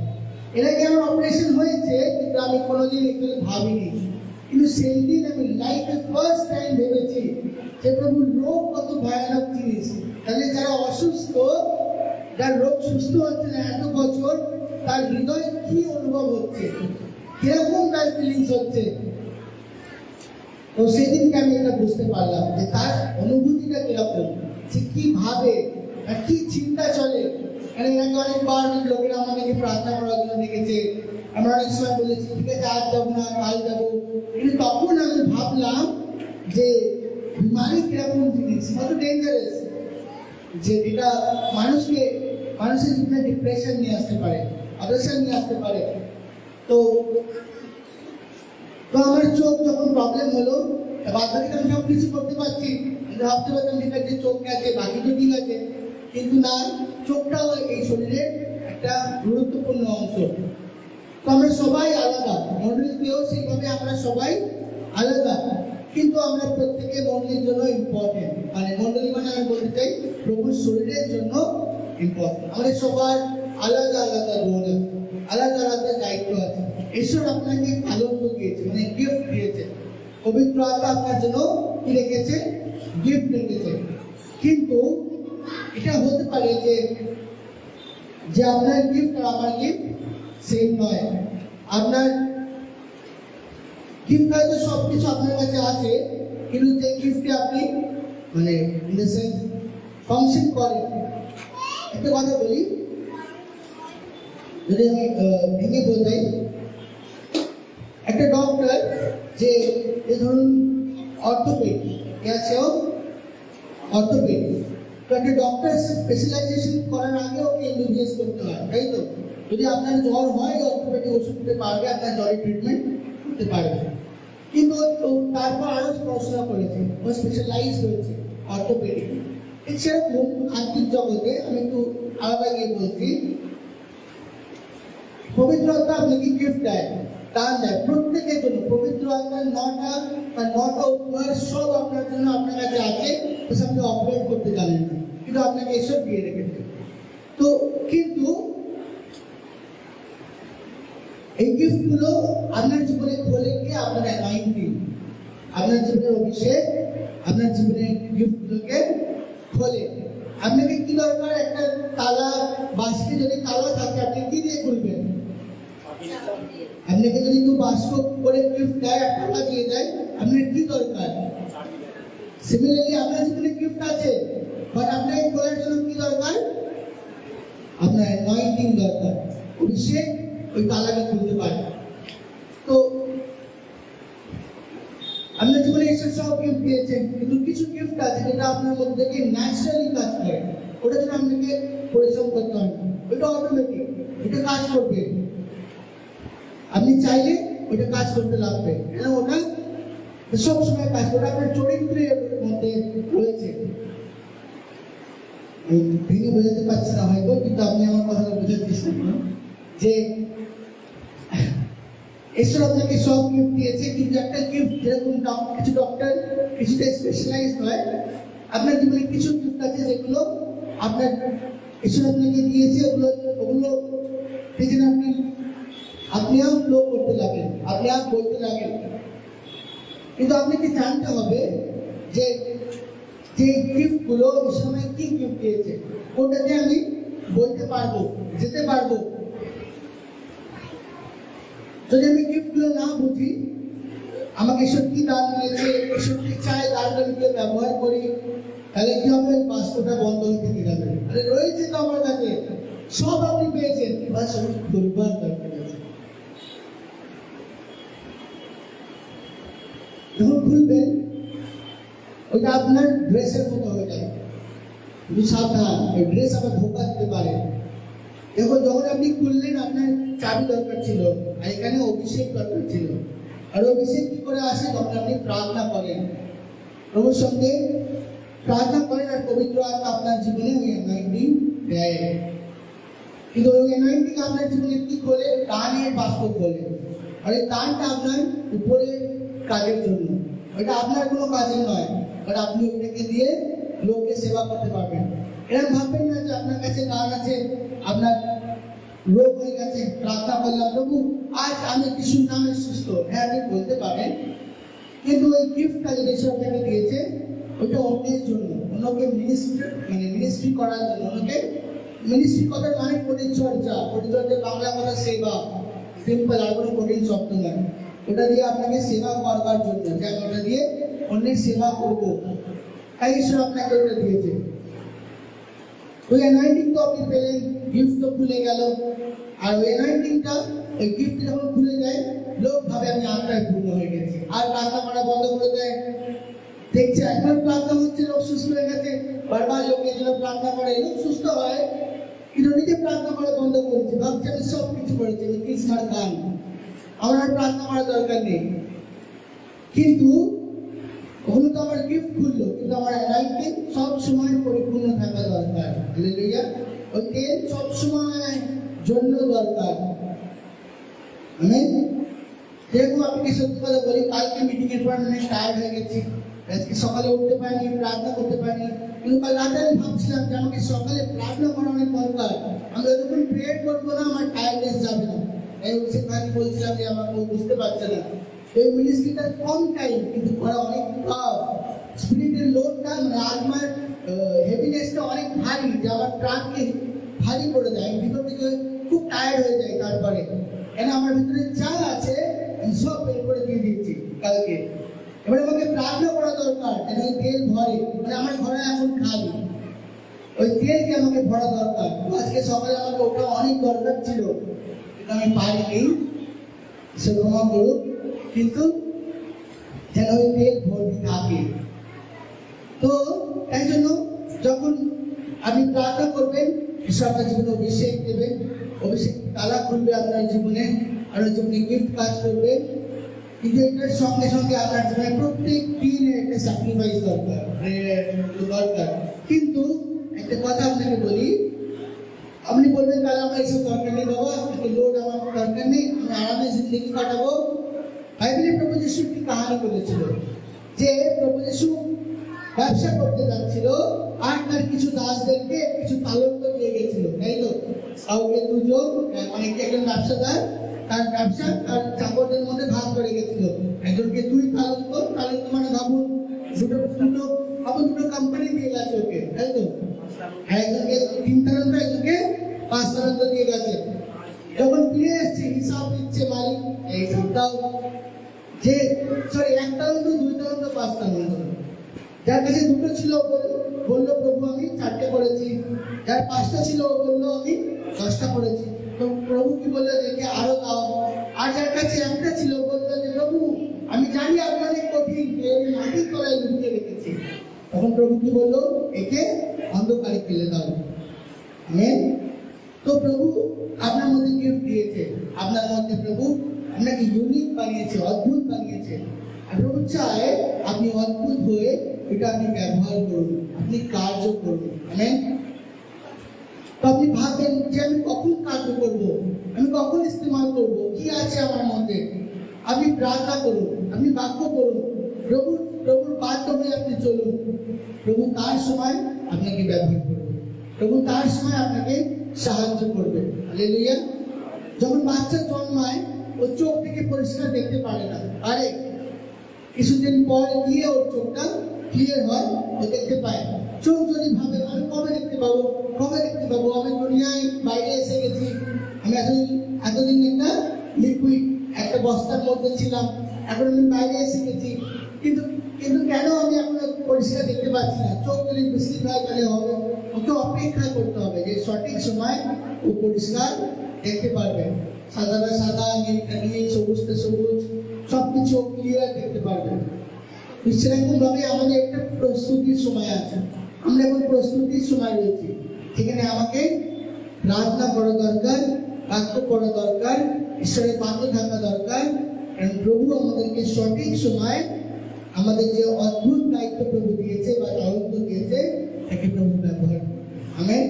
এর আগে আমার অপারেশন হয়েছে, কিন্তু আমি কোনোদিন একটু ভাবিনি। কিন্তু সেই দিন আমি লাইফে ফার্স্ট টাইম ভেবেছি যে প্রভু রোগ কত ভয়ানক জিনিস। তাহলে যারা অসুস্থ, যার রোগ সুস্থ হচ্ছে না এত বছর, তার হৃদয় কি অনুভব হচ্ছে, কিরকম তার ফিলিংস হচ্ছে। তো সেদিনকে আমি এটা বুঝতে পারলাম যে তার অনুভূতিটা কিরকম, সে কি ভাবে আর কি চিন্তা চলে। মানে এরকম অনেকবার লোকেরা আমাদেরকে প্রার্থনা করার জন্য ডেকেছে, আমরা অনেক সময় বলেছি ঠিক আছে আজ যাবো না, কাল যাবো। কিন্তু তখন আমি ভাবলাম যে বিমারি কিরকম জিনিস, কত ডেঞ্জারাস, যে এটা মানুষের জীবনে ডিপ্রেশন নিয়ে আসতে পারে, অবসর নিয়ে আসতে পারে। তো তো আমার চোখ যখন প্রবলেম হলো, বাদ বাকি আমি সব কিছু করতে পারছি, ভাবতে পারতাম ঠিক আছে চোখ গেছে, বাকি তো ঠিক আছে, কিন্তু না, চোখটাও এই শরীরের একটা গুরুত্বপূর্ণ অংশ। তো আমরা সবাই আলাদা, মন্ডলীতেও সেইভাবে আমরা সবাই আলাদা, কিন্তু আমরা প্রত্যেকে মন্ডলীর জন্য ইম্পর্টেন্ট। মানে মন্ডলী মানে আমি বলতে চাই প্রভুর শরীরের জন্য ইম্পর্টেন্ট। আমাদের সবার আলাদা আলাদা রোল আছে, আলাদা আলাদা দায়িত্ব আছে। ঈশ্বর আপনাকে আনন্দ দিয়েছে, মানে গিফট দিয়েছে। পবিত্র আত্মা আপনার জন্য কি রেখেছে? গিফট রেখেছে। কিন্তু এটা হতে পারে যে আপনার গিফট আর আমার গিফট সেম নয়। আপনার গিফট হয়তো সবকিছু আপনার কাছে আছে, কিন্তু যে গিফটে আপনি মানে ফাংশন করেন। একটা কথা বলি, যদি আমি ভেঙে বলতে, একটা ডক্টর যে ধরুন অর্থোপেড, সেও অর্থোপেড, তো একটা ডক্টর স্পেশালাইজেশন করার আগে ওকে এমবিবিএস করতে হয়, তাই তো? যদি আপনার জ্বর হয় অর্থোপেডিক ওষুধ দিতে পারবে, আপনার জ্বরের ট্রিটমেন্ট করতে পারবে। কিন্তু তারপর আরো পড়াশোনা করেছে, ও স্পেশালাইজ হয়েছে অর্থোপেডিক। সেরকম আর্থিক জগতে আমি একটু আলাদা গিয়ে বলছি, পবিত্র আত্মা আপনাকে গিফট দেয়, দান দেয় প্রত্যেকের জন্য। পবিত্র আত্মার 9টা উপহার সব আপনার জন্য আপনার কাছে আছে, আপনি অপারেট করতে জানেন না, কিন্তু আপনাকে এসব দিয়ে রেখেছে। তো কিন্তু এই গিফটগুলো আপনার জীবনে খোলে গিয়ে আপনার অ্যানাইন্টিং, আপনার জীবনের অভিষেক, আপনার জীবনের গিফটগুলোকে খোলে। আপনাকে কি দরকার? একটা তালা, বাস্কে যদি তালা থাকে আপনি কি দিয়ে খুলবেন? আপনাকে যদি কেউ বাস্ক করে গিফট দেয়, টাকা দিয়ে দেয়, আপনার কি দরকার? সিমিলারলি আপনার জীবনে গিফট আছে, বাট আপনাকে খোলার জন্য কি দরকার? আপনার অ্যানয়েন্টিং দরকার, অভিষেক ওই তালাকে খুলতে পারে। তো আপনার জীবনে ঈশ্বর সব গিফট দিয়েছেন, কিন্তু কিছু গিফট আছে যেটা আপনার মধ্যে থেকে ন্যাচারালি কাজ করে, ওটা জন্য আপনাকে পরিশ্রম করতে হয় না, ওটা অটোমেটিক, এটা কাজ করবে। আপনি চাইলে ওটা কাজ করতে লাগবে, কেন? ওটা সবসময় কাজ করে, আপনার চরিত্রের মধ্যে রয়েছে। ভেঙে বোঝাতে পারছি না হয়তো, কিন্তু আপনি আমার কথাটা বোঝার চেষ্টা করুন যে ঈশ্বর আপনাকে সব গিফট দিয়েছে, কিন্তু একটা গিফট, যেরকম কিছু ডক্টর কিছুটা স্পেশালাইজড হয়, আপনার জীবনে কিছু গিফট আছে যেগুলো আপনার ঈশ্বর আপনাকে দিয়েছে, ওগুলো থেকে আপনি ফ্লো করতে লাগেন, আপনি বলতে লাগেন। কিন্তু আপনাকে জানতে হবে যে গিফটগুলো ঈশ্বর আমাকে কি গিফট দিয়েছে, কোনটাতে আমি বলতে পারবো, যেতে পারবো। যদি আমি গিফটগুলো না বুঝি, আমাকে ঈশ্বর কি দান দিয়েছে, ঈশ্বর কি চায় দানগুলোকে ব্যবহার করি, তাহলে কি হবে? বাস্কটা বন্ধ হয়ে থেকে যাবে। আরে রয়েছে তো আমার কাছে, সব আপনি পেয়েছেন, বাস খুলবার দরকার আছে। যখন খুলবেন, ওইটা আপনার ড্রেসের মতো হয়ে যাবে, কিন্তু সাবধান, ওই ড্রেস আবার ধোকা দিতে পারে। দেখো, যখন আপনি খুললেন আপনার চাবি দরকার ছিল, আর এখানে অভিষেক দরকার ছিল। আর অভিষেক কি করে আসে? যখন আপনি প্রার্থনা করেন, প্রভুর সঙ্গে প্রার্থনা করেন, আর পবিত্র আত্মা আপনার জীবনে ওই অ্যানয়েন্টিং দেয়। কিন্তু ওই অ্যানয়েন্টিং আপনার জীবনে কি খোলে? দানের বাক্য খোলে। আর এই দানটা আপনার উপরের কাজের জন্য, ওইটা আপনার কোনো কাজের নয়, বাট আপনি ওইটাকে দিয়ে লোককে সেবা করতে পারবেন। এরকম ভাববেন না যে আপনার কাছে দান আছে, আপনার রোগ হয়ে গেছে, প্রার্থনা করলাম, প্রভু আজ আমি যিশুর নামে সুস্থ। হ্যাঁ, আপনি বলতে পারেন, কিন্তু ওই গিফটটা যে ঈশ্বর আপনাকে দিয়েছে, ওইটা অন্যের জন্য, অন্যকে মিনিস্ট্রি করার জন্য। অন্যকে মিনিস্ট্রি কথার মানে পরিচর্যা, বাংলা কথা সেবা, সিম্পল, আর কোনো কঠিন শব্দ নয়। ওটা দিয়ে আপনাকে সেবা করবার জন্য, যে আমি ওটা দিয়ে অন্যের সেবা করবো, তাই ঈশ্বর আপনাকে ওটা দিয়েছে। ওই অ্যানয়েন্টিং তো আপনি পেলেন, গিফট তো খুলে গেল। আর ওই অ্যানয়েন্টিংটা, ওই গিফট যখন খুলে যায়, লোক ভাবে আমি আত্মায় পূর্ণ হয়ে গেছি, আর প্রার্থনা করা বন্ধ করে দেয়। দেখছে একবার প্রার্থনা হচ্ছে, লোক সুস্থ হয়ে গেছে, বারবার লোকের জন্য প্রার্থনা করে, লোক সুস্থ হয়, কিন্তু নিজে প্রার্থনা করা বন্ধ করেছে, ভাবছে আমি সব কিছু করেছি, আমি কৃষ্ণার গান, আমার আর প্রার্থনা করার দরকার নেই। কিন্তু ওগুলো তো আমার গিফট খুললো, কিন্তু আমার অ্যানাইনমেন্ট সব সময় পরিপূর্ণ থাকা দরকার। হালেলুয়া। ওই তেল সব সময় জন্য দরকার। আমেন। যেরকম আপনাকে সত্যি কথা বলি, কালকে মিটিং এর পর আমি টায়ার্ড হয়ে গেছি, আজকে সকালে উঠতে পারিনি, প্রার্থনা করতে পারিনি। কিন্তু কাল রাতে আমি ভাবছিলাম যে আমাকে সকালে প্রার্থনা করা অনেক দরকার। আমি যতক্ষণ প্রেয়ার করবো না আমার টায়ার্ডনেস যাবে না। এই অভিষেক ভাই বলছিলাম যে আমাকে বুঝতে পারছে না, এই মিনিস্ট্রিটা কম টাইম কিন্তু করা অনেক টাফ। স্পিরিটের লোডটা মানে আত্মার হেভিনেসটা অনেক ভারী, যে আমার প্রাণকে ভারী করে দেয়, ভিতর থেকে খুব টায়ার্ড হয়ে যায়। তারপরে এখানে আমার ভিতরে যা আছে আমি সব বের করে দিয়ে দিচ্ছি কালকে। এবার আমাকে প্রার্থনা করা দরকার যেন ওই তেল ভরে, মানে আমার ঘরে এখন খালি ওই তেলকে আমাকে ভরা দরকার। আজকে সকালে আমাকে ওটা অনেক দরকার ছিল, কিন্তু আমি পারিনি, সে ক্ষমা করুক। কিন্তু যেন ওই তেল ভর্তি থাকে। তো তাই জন্য যখন আপনি প্রার্থনা করবেন, ঈশ্বর আপনার জীবনে অভিষেক দেবেন, অভিষেক তালা খুলবে আপনার জীবনে, আপনার জীবনে গিফট কাজ করবে। কিন্তু এটার সঙ্গে সঙ্গে আপনার জীবনে প্রত্যেক দিনের একটা স্যাক্রিফাইস দরকার। কিন্তু একটা কথা আপনাকে বলি, আপনি বলবেন তাহলে আমার এইসব দরকার নেই বাবা, লোড আমার দরকার নেই, আমি আরামে জিন্দগি কাটাবো। বাইবেলে প্রভু যিশু একটি কাহিনী বলেছিল যে প্রভু যিশু ব্যবসা করতে যাচ্ছিল আর তার কিছু দাসদেরকে কিছু তালন্ত দিয়ে গেছিল, তাই তো? কাউকে দুজন, মানে একজন ব্যবসাদার তার ব্যবসা তার চাকরদের মধ্যে ভাগ করে গেছিল। একজনকে 2 তালন্ত, তালন্ত মানে ভাবুন দুটো কোম্পানি দিয়ে গেছে ওকে, তাই তো? একজনকে 3 তালন্ত, একজনকে 5 তালন্ত দিয়ে গেছে। যখন ফিরে এসছে হিসাব দিচ্ছে মালিক, এই সপ্তাহ যে সরি 1 তালন্ত, 2 তালন্ত, 5 তালন্ত। যার কাছে 2টো ছিল বললো প্রভু আমি 4টে করেছি, যার 5টা ছিল বললো আমি 10টা করেছি। তো প্রভু কি বললো যে আরো দাও। আর যার কাছে 1টা ছিল বললো যে প্রভু আমি জানি আপনি অনেক কঠিন, মাটির তলায় লুকিয়ে রেখেছি। তখন প্রভু কি বললো, একে অন্ধকারে ফেলে দাও। আমেন। তো প্রভু আপনার মধ্যে গিফট দিয়েছে, আপনার মধ্যে প্রভু আপনাকে ইউনিক বানিয়েছে, অদ্ভুত বানিয়েছে। আর প্রভু চায় আপনি অদ্ভুত হয়ে এটা আপনি ব্যবহার করুন, আপনি কার্য করুন। আমেন। তো আপনি ভাববেন যে আমি কখন কার্য করবো, আমি কখন ইস্তেমাল করবো, কি আছে আমার মধ্যে। আপনি প্রার্থনা করুন, আপনি বাক্য করুন, প্রভুর বাধ্য হয়ে আপনি চলুন। প্রভু তার সময় আপনাকে ব্যবহার করবে, প্রভু তার সময় আপনাকে সাহায্য করবে। হালেলুয়া। যখন বাচ্চা জন্মায় ও চোখ থেকে পরিষ্কার দেখতে পারে না, আরে কিছুদিন পর গিয়ে ওর চোখটা ক্লিয়ার হয়, ও দেখতে পায়। চোখ যদি ভাবে আমি কবে দেখতে পাবো, আমি দুনিয়ায় বাইরে এসে গেছি, আমি এতদিন একটা লিকুইড একটা বস্তার মধ্যে ছিলাম, এখন আমি বাইরে এসে গেছি, কিন্তু কেন আমি এখন পরিষ্কার দেখতে পাচ্ছি না? চোখ যদি বৃষ্টি হয় তাহলে হবে, ওকে অপেক্ষা করতে হবে যে সঠিক সময় ও পরিষ্কার দেখতে পারবে। সাদাটা সাদা, নীলটা নীল, সবুজটা সবুজ, সবকিছু ক্লিয়ার দেখতে পারবে। সেরকম ভাবে আমাদের একটা প্রস্তুতির সময় আছে, আমরা এখন প্রস্তুতির সময় রয়েছি, সেখানে আমাকে প্রার্থনা করা দরকার, বাক্য করা দরকার, ঈশ্বরের বাক্য থাকা দরকার। কারণ প্রভু আমাদেরকে সঠিক সময় আমাদের যে অদ্ভুত দায়িত্ব প্রভু দিয়েছে বা তদন্ত দিয়েছে, তাকে প্রভু ব্যবহার করে। আমেন।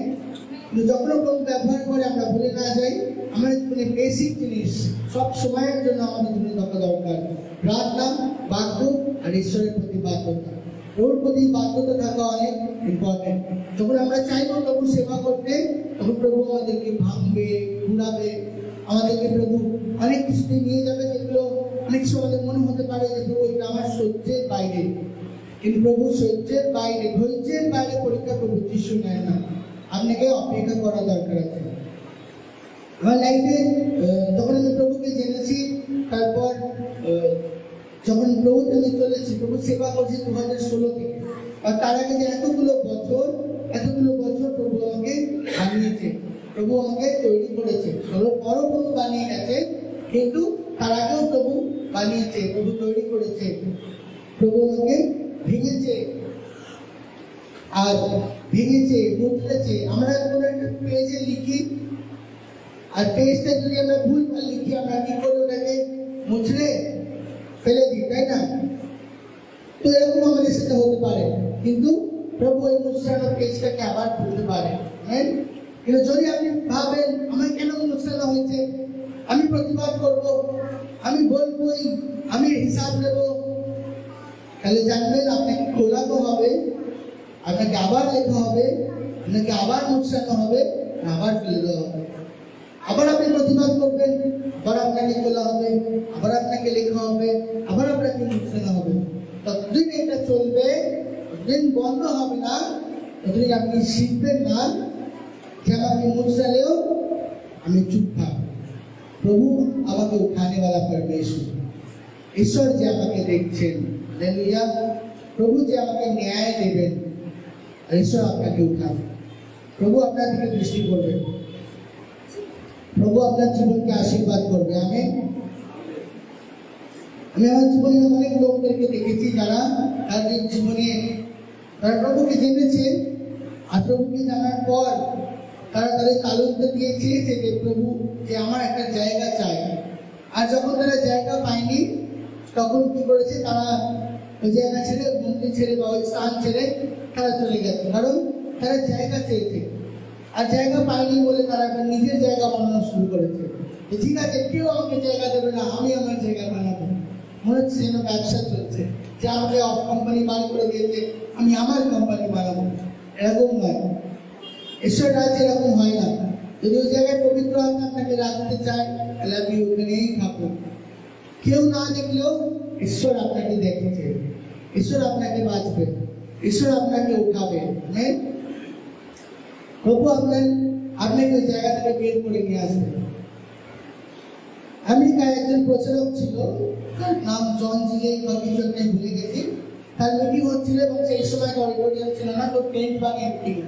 কিন্তু যখন প্রভু ব্যবহার করে আমরা ভুলে না যাই, আমাদের জীবনে বেসিক জিনিস সব সময়ের জন্য আমাদের জীবনে থাকা দরকার, প্রার্থনা, বাক্য আর ঈশ্বরের প্রতি বাধ্যতা। প্রভুর প্রতি বাধ্যতা থাকা অনেক ইম্পর্টেন্ট। যখন আমরা চাইবো প্রভু সেবা করতে, তখন প্রভু আমাদেরকে ভাঙবে, ঘুরাবে, আমাদেরকে প্রভু অনেক কিছুতে নিয়ে যাবে, যেগুলো অনেক কিছু আমাদের মনে হতে পারে যে প্রভু এটা আমার সহ্যের বাইরে। কিন্তু প্রভু সহ্যের বাইরে, ধৈর্যের বাইরে পরীক্ষা প্রভু যিশু নেয় না। আপনাকে অপেক্ষা করা দরকার আছে। আমার লাইফে যখন আমি প্রভুকে জেনেছি, তারপর যখন প্রভুতে আমি চলেছি, প্রভু সেবা করছি 2016 থেকে, আর তার আগে যে এতগুলো বছর প্রভু আমাকে বানিয়েছে, প্রভু আমাকে তৈরি করেছে। পরও প্রভু বানিয়ে গেছে, কিন্তু তার আগেও প্রভু বানিয়েছে, প্রভু তৈরি করেছে, প্রভু আমাকে ভেঙেছে আর মুদ্রেছে। আমরা কোনো একটা পেজে লিখি, আর পেজটা যদি আমরা ভুলভাল লিখি, আমরা কি করে ওটাকে মুছড়ে ফেলে দিই, তাই না? তো এরকম আমাদের সাথে হতে পারে, কিন্তু প্রভু ওই মুছড়ানো পেজটাকে আবার তুলতে পারে। কিন্তু যদি আপনি ভাবেন আমার কেন মুছড়ানো হয়েছে, আমি প্রতিবাদ করব, আমি বলবই, আমি হিসাব নেব, তাহলে জানবেন আপনাকে খোলানো হবে, আপনাকে আবার লেখা হবে, আপনাকে আবার মুছড়ানো হবে, আবার ফেলে দেওয়া হবে। আবার আপনি প্রতিবাদ করবেন, আবার আপনাকে খোলা হবে, আবার আপনাকে লেখা হবে, আবার আপনাকে মুছড়ানো হবে। ততদিন এটা চলবে, ততদিন বন্ধ হবে না, ততদিন আপনি শিখবেন না যে আমাকে মুছড়ালেও আমি চুপ থাকবো। প্রভু আমাকে উঠানে वाला परमेश्वर, ঈশ্বর যে আমাকে দেখছেন, হালেলুয়া, প্রভু যে আমাকে ন্যায় দেবেন, আর ঈশ্বর আপনাকে উঠাবে। প্রভু আপনার দিকে দৃষ্টি করবেন, প্রভু আপনার জীবনকে আশীর্বাদ করবে। আমি আমার জীবনে অনেক লোকদেরকে দেখেছি যারা তাদের জীবনে তারা প্রভুকে জেনেছে, আর প্রভুকে জানার পর তারা তাদের তালুকদের দিয়ে চেয়েছে যে প্রভু যে আমার একটা জায়গা চাই। আর যখন তারা জায়গা পায়নি তখন কি করেছে, তারা ওই জায়গা ছেড়ে, মন্দির ছেড়ে বা ওই স্থান ছেড়ে তারা চলে গেছে, কারণ তারা জায়গা চেয়েছে। আর জায়গা পায়নি বলে তারা একটা নিজের জায়গা বানানো শুরু করেছে। ঠিক আছে, কেউ আমাকে জায়গা দেবে না, আমি আমার জায়গা বানাবো। মনে হচ্ছে যেন ব্যবসা চলছে, যে আমাকে অফ কোম্পানি বার করে দিয়েছে, আমি আমার কোম্পানি বানাবো। এরকম নয়, ঈশ্বর রাজ্যে এরকম হয় না। যদি ওই জায়গায় পবিত্র আত্মা আপনাকে রাখতে চায়, তাহলে আপনি ওখানেই থাকুন। কেউ না দেখলেও ঈশ্বর আপনাকে দেখেছে, ঈশ্বর আপনাকে বাঁচবে, ঈশ্বর আপনাকে উঠাবে। প্রভু আপনাকে ওই জায়গা থেকে বের করে নিয়ে আসবে। আমেরিকায় একজন প্রচারক ছিল, তার নাম জন জিলেক বা কিছু একটা ভুলে গেছি। তার মিটিং হচ্ছিল এবং সেই সময় অডিটোরিয়াম ছিল না, তো টেন্ট বানিয়ে মিটিং।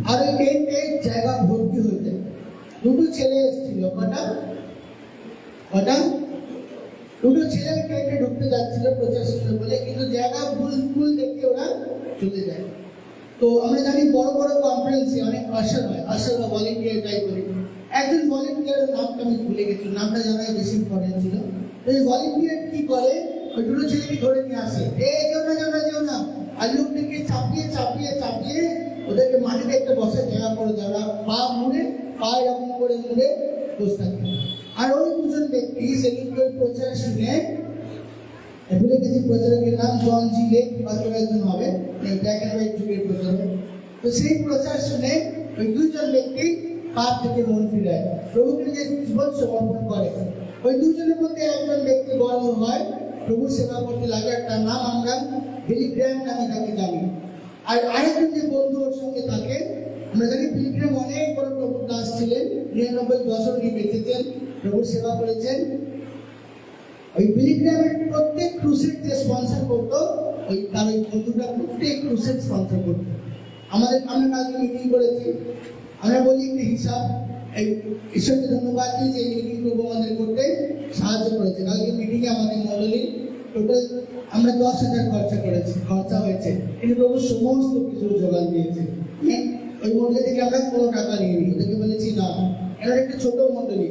আর ওই টেন্টে জায়গা ভর্তি হয়েছে। দুটো ছেলে এসেছিল, কটা দুটো ছেলে টেন্টে ঢুকতে যাচ্ছিল প্রচার শুনতে বলে, কিন্তু জায়গা ফুল দেখে ওরা চলে যায়। তো আমরা জানি বড় বড় কনফারেন্সে অনেক আশার হয়, আশার বা ভলেন্টিয়ার যাই করি। একজন ভলেন্টিয়ারের নামটা আমি ভুলে গেছি, নামটা জানাই বেশি ইম্পর্টেন্ট ছিল। এই ভলেন্টিয়ার কি করে, ওই দুটো ছেলেকে ধরে নিয়ে আসে, যেও না, আর লোকদেরকে চাপিয়ে ওদেরকে মাটিতে একটা বসার জায়গা করে দেওয়া, পা এরকম করে মুড়ে বসে থাকে। আর ওই দুজন ব্যক্তি সেদিনকে ওই প্রচার শুনে, ভুলে গেছি প্রচারকের নাম, জন জিলেক বা কেউ একজন হবে, ব্ল্যাক অ্যান্ড হোয়াইট যুগের প্রচারক। তো সেই প্রচার শুনে ওই দুজন ব্যক্তি পাপ থেকে মন ফিরায়, প্রভুকে যে জীবন সমর্পণ করে। ওই দুজনের মধ্যে একজন ব্যক্তি বড় হয়, প্রভু সেবা করতে লাগে, তার নাম আমরা বিলি গ্র্যাহাম নামে তাকে জানি। আর আরেকজন যে বন্ধু ওর সঙ্গে থাকে, আমরা জানি বিলি গ্র্যাহাম অনেক বড় প্রভুর দাস ছিলেন, 99 বছর উনি বেঁচেছেন, প্রভুর সেবা করেছেন। ওই বিলি গ্র্যাহামের প্রত্যেক ক্রুসেড যে স্পন্সর করতো, তার ওই বন্ধুটা প্রত্যেক ক্রুসেড স্পন্সর করতো। আমরা কালকে মিটিং করেছি, আমরা বলি একটা হিসাব, এই ঈশ্বরকে ধন্যবাদ দিই যে এই মিটিং প্রভু আমাদের করতে সাহায্য করেছে। কালকে মিটিংয়ে আমাদের মণ্ডলী টোটাল আমরা 10,000 খরচা হয়েছে, কিন্তু প্রভু সমস্ত কিছু যোগান দিয়েছে। ওই মণ্ডলী থেকে আমরা কোনো টাকা নিইনি, ওদেরকে বলেছি না, এটা একটা ছোট মণ্ডলী।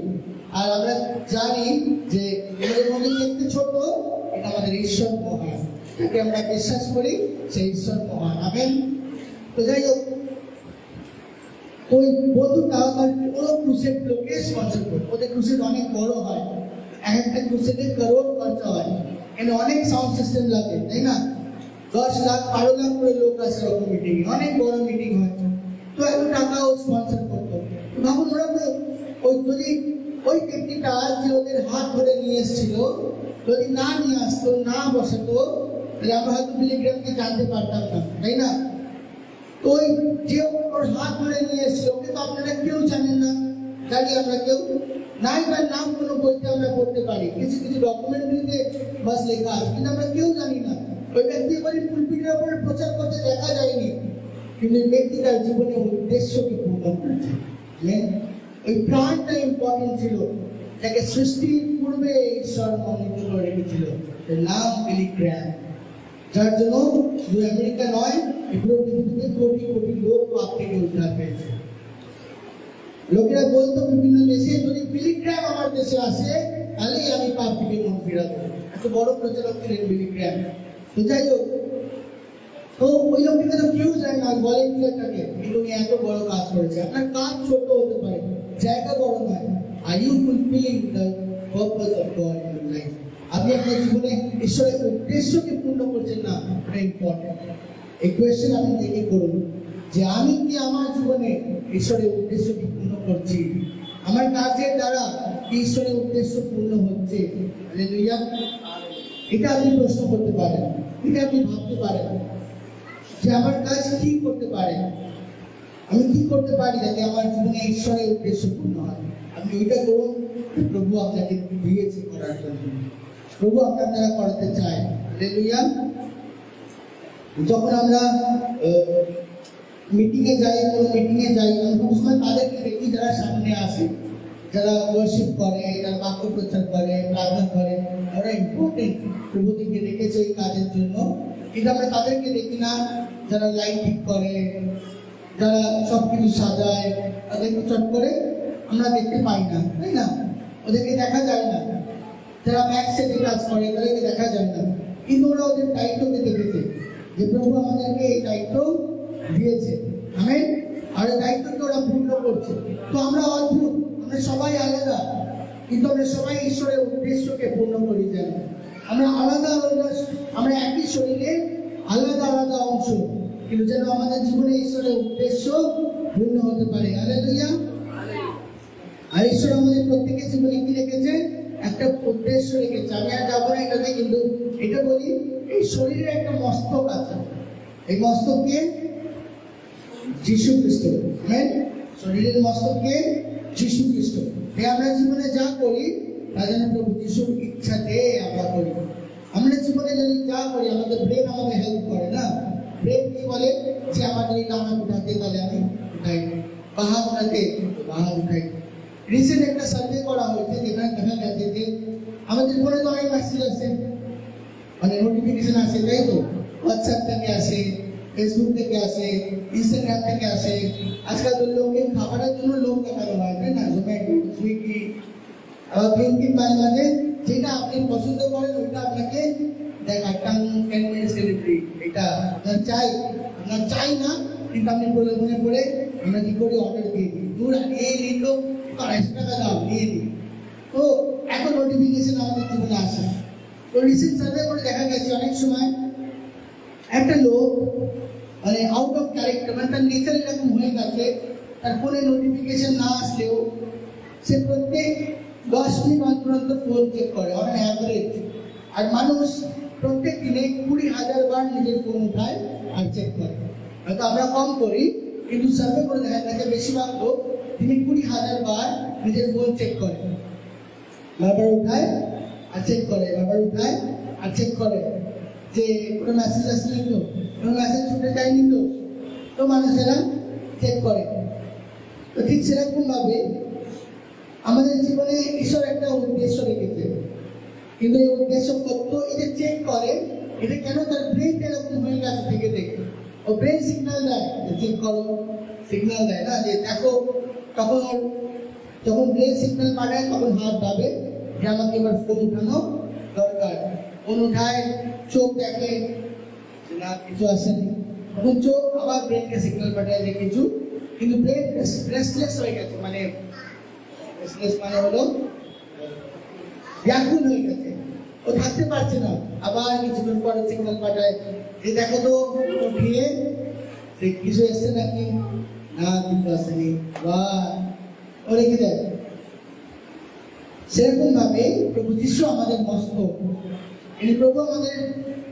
আর আমরা জানি যে আমাদের মণ্ডলী একটু ছোট, এটা আমাদের ঈশ্বর মহান, তাকে আমরা বিশ্বাস করি, সেই ঈশ্বর মহান। আমেন। তো যাই হোক, ওই বন্ধুটা তার পুরো ক্রুসেড লোকে স্পন্সর করে। ওদের ক্রুসেড অনেক বড় হয়, একটা ক্রুসেডে করোড় খরচা হয়, এখানে অনেক সাউন্ড সিস্টেম লাগে, তাই না? 10 লাখ 12 লাখ করে লোক আসে ওরকম মিটিং, অনেক বড় মিটিং হয়। তো এত টাকা ও স্পন্সর করতো। ভাবুন, ওরা তো ওই ব্যক্তিটা যে ওদের হাত ধরে নিয়ে এসেছিল, যদি না নিয়ে আসতো, না বসাতো, তাহলে আমরা হয়তো বিলি গ্র্যাহামকে জানতে পারতাম না, তাই না? তো ওই যে ওর হাত ধরে নিয়ে এসেছিল, ওকে তো আপনারা কেউ জানেন না, জানি আমরা কেউ নাই, তার নাম কোনো বইতে আমরা পড়তে পারি, কিছু ডকুমেন্টারিতে বাস লেখা আছে, কিন্তু আমরা কেউ জানি না। ওই ব্যক্তি এবারে পুলপিটের উপরে প্রচার করতে দেখা যায়নি, কিন্তু এই ব্যক্তি তার জীবনে উদ্দেশ্যকে পূর্ণ করেছে। ওই প্রাণটা ইম্পর্টেন্ট ছিল, যাকে সৃষ্টির পূর্বে ঈশ্বর মনোনীত করে রেখেছিল, নাম বিলি গ্র্যাহাম, যার জন্য শুধু আমেরিকা নয়, পুরো পৃথিবীতে কোটি কোটি লোক পাপ থেকে উদ্ধার পেয়েছে। লোকেরা বলতো বিভিন্ন দেশে, যদি বিলি গ্র্যাম আমার দেশে আসে তাহলেই আমি পাপ থেকে মন ফিরাবো। এত বড় প্রচারক ছিলেন বিলি গ্র্যাম। তো যাই হোক, তো ওই লোকটিকে তো কেউ যায় না, ভলেন্টিয়ারটাকে, কিন্তু উনি এত বড় কাজ করেছে। আপনার কাজ ছোট হতে পারে, জায়গা বড় নয়। Are you fulfilling the purpose of God in your life. আপনি আপনার জীবনে ঈশ্বরের উদ্দেশ্যকে পূর্ণ করছেন না, এটা ইম্পর্টেন্ট। এই কোয়েশ্চেন আপনি দেখে করুন যে আমি কি আমার জীবনে ঈশ্বরের উদ্দেশ্যকে পূর্ণ করছি, আমার কাজের দ্বারা ঈশ্বরের উদ্দেশ্য পূর্ণ হচ্ছে। হালেলুয়া। এটা আপনি প্রশ্ন করতে পারেন, এটা আপনি ভাবতে পারেন যে আমার কাজ কি করতে পারে, আমি কি করতে পারি যাতে আমার জীবনে ঈশ্বরের উদ্দেশ্য পূর্ণ হয়। আপনি ওইটা করুন, প্রভু আপনাকে দিয়েছে করার জন্য, প্রভু আপনার দ্বারা করাতে চায়। হালেলুয়া। যখন আমরা মিটিংয়ে যাই, কোনো মিটিংয়ে যাই, অনেক সময় তাদেরকে দেখি যারা সামনে আসে, যারা ওয়ার্শিপ করে, যারা বাক্য প্রচার করে, প্রার্থনা করে, ওরা ইম্পর্টেন্ট, প্রভু থেকে রেখেছে এই কাজের জন্য। কিন্তু আমরা তাদেরকে দেখি না যারা লাইটিং করে, যারা সব কিছু সাজায়, তাদেরকে চট করে আমরা দেখতে পাই না, তাই না? ওদেরকে দেখা যায় না। যারা ব্যাকসেটে কাজ করে তাদেরকে দেখা যায় না, কিন্তু ওরা ওদের দায়িত্বকে দেখেছে যে প্রভু আমাদেরকে এই দায়িত্ব দিয়েছে। আমেন। আর এই দায়িত্বকে ওরা পূর্ণ করছে। তো আমরা অদ্ভুত, আমরা সবাই আলাদা, কিন্তু আমরা সবাই ঈশ্বরের উদ্দেশ্যকে পূর্ণ করি। যেন আমরা আলাদা আলাদা, আমরা একই শরীরে আলাদা আলাদা অংশ, কিন্তু যেন আমাদের জীবনে ঈশ্বরের উদ্দেশ্য পূর্ণ হতে পারে। হালেলুয়া। আর ঈশ্বর আমাদের প্রত্যেকের জীবনে কি রেখেছে? একটা উদ্দেশ্য রেখেছে। আমি আর যাবো না এটাতে, কিন্তু এটা বলি, এই শরীরে একটা মস্তক আছে। এই মস্তককে যীশু খ্রিস্ট। আমেন। শরীরের মস্তককে যীশু খ্রিস্ট। আমরা জীবনে যা করি তা যেন প্রভু যীশুর ইচ্ছাতে আমরা করি। আমরা জীবনে যদি যা করি, আমাদের ব্রেন আমাদের হেল্প করে না। ব্রেন কি বলে যে আমাদের এই নামা উঠাতে, তাহলে আমি উঠাই, বাহা উঠাতে বাহা উঠাই। রিসেন্ট একটা সার্ভে করা হয়েছে, যেখানে দেখা গেছে যে আমাদের ফোনে তো অনেক মেসেজ আসে, মানে নোটিফিকেশন আসে, তাই তো? হোয়াটসঅ্যাপ থেকে আসে, ফেসবুক থেকে আসে, ইনস্টাগ্রাম থেকে আসে। আজকাল তো লোকের খাবারের জন্য লোক দেখানো হয়, তাই না? জোম্যাটো, সুইগি, ব্লিঙ্কিট, মাঝে মাঝে যেটা আপনি পছন্দ করেন ওইটা আপনাকে দেখায়, 10 minutes ডেলিভারি। এটা আপনার চাই, আপনার চাই না, কিন্তু আপনি বলে মনে করে আমরা কি করি, অর্ডার দিয়ে দিই। দূর এই নিল 250 টাকা দাও, নিয়ে দিই। তো এত নোটিফিকেশন আমাদের জীবনে আসে। তো রিসেন্ট সার্ভে করে দেখা গেছে অনেক সময় একটা লোক মানে আউট অফ ক্যারেক্টার, মানে তার নেচার এরকম হয়ে গেছে, তার ফোনে নোটিফিকেশন না আসলেও সে প্রত্যেক 10 মিনিট অন্তর ফোন চেক করে, অন অ্যাভারেজ। আর মানুষ প্রত্যেক দিনে 20,000 বার নিজের ফোন উঠায় আর চেক করে। হয়তো আমরা কম করি, কিন্তু সার্ভে করে দেখা গেছে বেশিরভাগ লোক দিনে 20,000 বার নিজের ফোন চেক করে। বারবার উঠায় আর চেক করে, বারবার উঠায় আর চেক করে যে কোনো মেসেজ আসলে তো, কোনো মেসেজ ছুটে যায়নি তো। তো মানুষেরা চেক করে। তো ঠিক সেরকম ভাবে আমাদের জীবনে ঈশ্বর একটা উদ্দেশ্য রেখেছে, কিন্তু এই উদ্দেশ্য কত, এটা চেক করে, এটা কেন তার ব্রেন এরকম হয়ে গেছে থেকে দেখে। ও ব্রেন সিগন্যাল দেয় যে চেক করো, সিগন্যাল দেয় না যে দেখো। তখন ওর যখন ব্রেন সিগন্যাল পাঠায় তখন হাত ভাবে যে আমাকে এবার ফোন উঠানো দরকার। ফোন উঠায়, চোখ দেখে না কিছু আসেনি, তখন চোখ আবার ব্রেনকে সিগন্যাল পাঠায় যে কিছু, কিন্তু ব্রেন রেস্টলেস হয়ে গেছে। মানে রেস্টলেস মানে হলো ব্যাকুল হয়ে গেছে, ও থাকতে পারছে না। আবার কিছুক্ষণ পরে সিগন্যাল পাঠায় যে দেখো তো উঠিয়ে সে কিছু এসছে নাকি, না কিছু আসেনি, বা ও রেখে দেয়। সেরকম ভাবে প্রভু যীশু আমাদের মস্তক। এই প্রভু আমাদের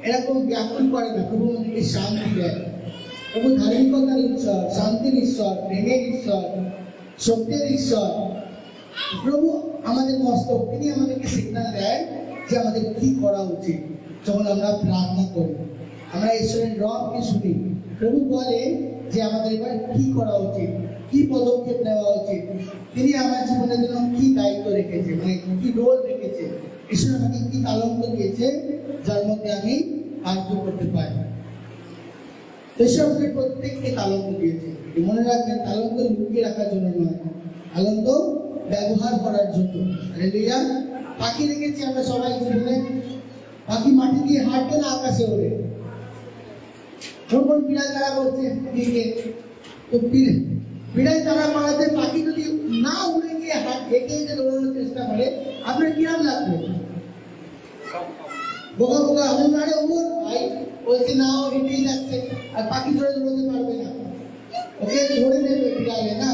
এরকম ব্যাকুল করে না, প্রভু আমাদেরকে শান্তি দেয়। প্রভু ধার্মিকতার ঈশ্বর, শান্তির ঈশ্বর, প্রেমের ঈশ্বর, সত্যের ঈশ্বর। প্রভু আমাদের মস্তক, তিনি আমাদেরকে সিগন্যাল দেয় যে আমাদের কি করা উচিত। যখন আমরা প্রার্থনা করি, আমরা ঈশ্বরের রবকে শুনি, প্রভু বলে যে আমাদের এবার কি করা উচিত, কি পদক্ষেপ নেওয়া উচিত। তিনি আমার জীবনের জন্য কি দায়িত্ব রেখেছে, মানে কি রোল রেখেছে, ঈশ্বর আমাকে কি তালন্ত দিয়েছে যার মধ্যে আমি কার্য করতে পারি। ঈশ্বর আমাদের প্রত্যেককে তালন্ত দিয়েছে। মনে রাখবেন, তালন্ত লুকিয়ে রাখার জন্য নয়, তালন্ত ব্যবহার করার জন্য। হালেলুয়া। পাখি দেখেছি আমরা সবাই জীবনে, পাখি মাটি দিয়ে হাঁটবে না, আকাশে ওড়ে। কোন বিড়াল তারা করছে দিকে, তো বিড়াল তারা মারাতে পাখি যদি না উড়ে গিয়ে হেঁটে হেঁটে দৌড়ানোর চেষ্টা করে, আপনার কিরম লাগবে? বোকা বোকা আমি মারে ওর ভাই বলছে না, ও হেঁটেই যাচ্ছে, আর পাখি ধরে দৌড়াতে পারবে না, ওকে ধরে নেবে বিড়ালে না।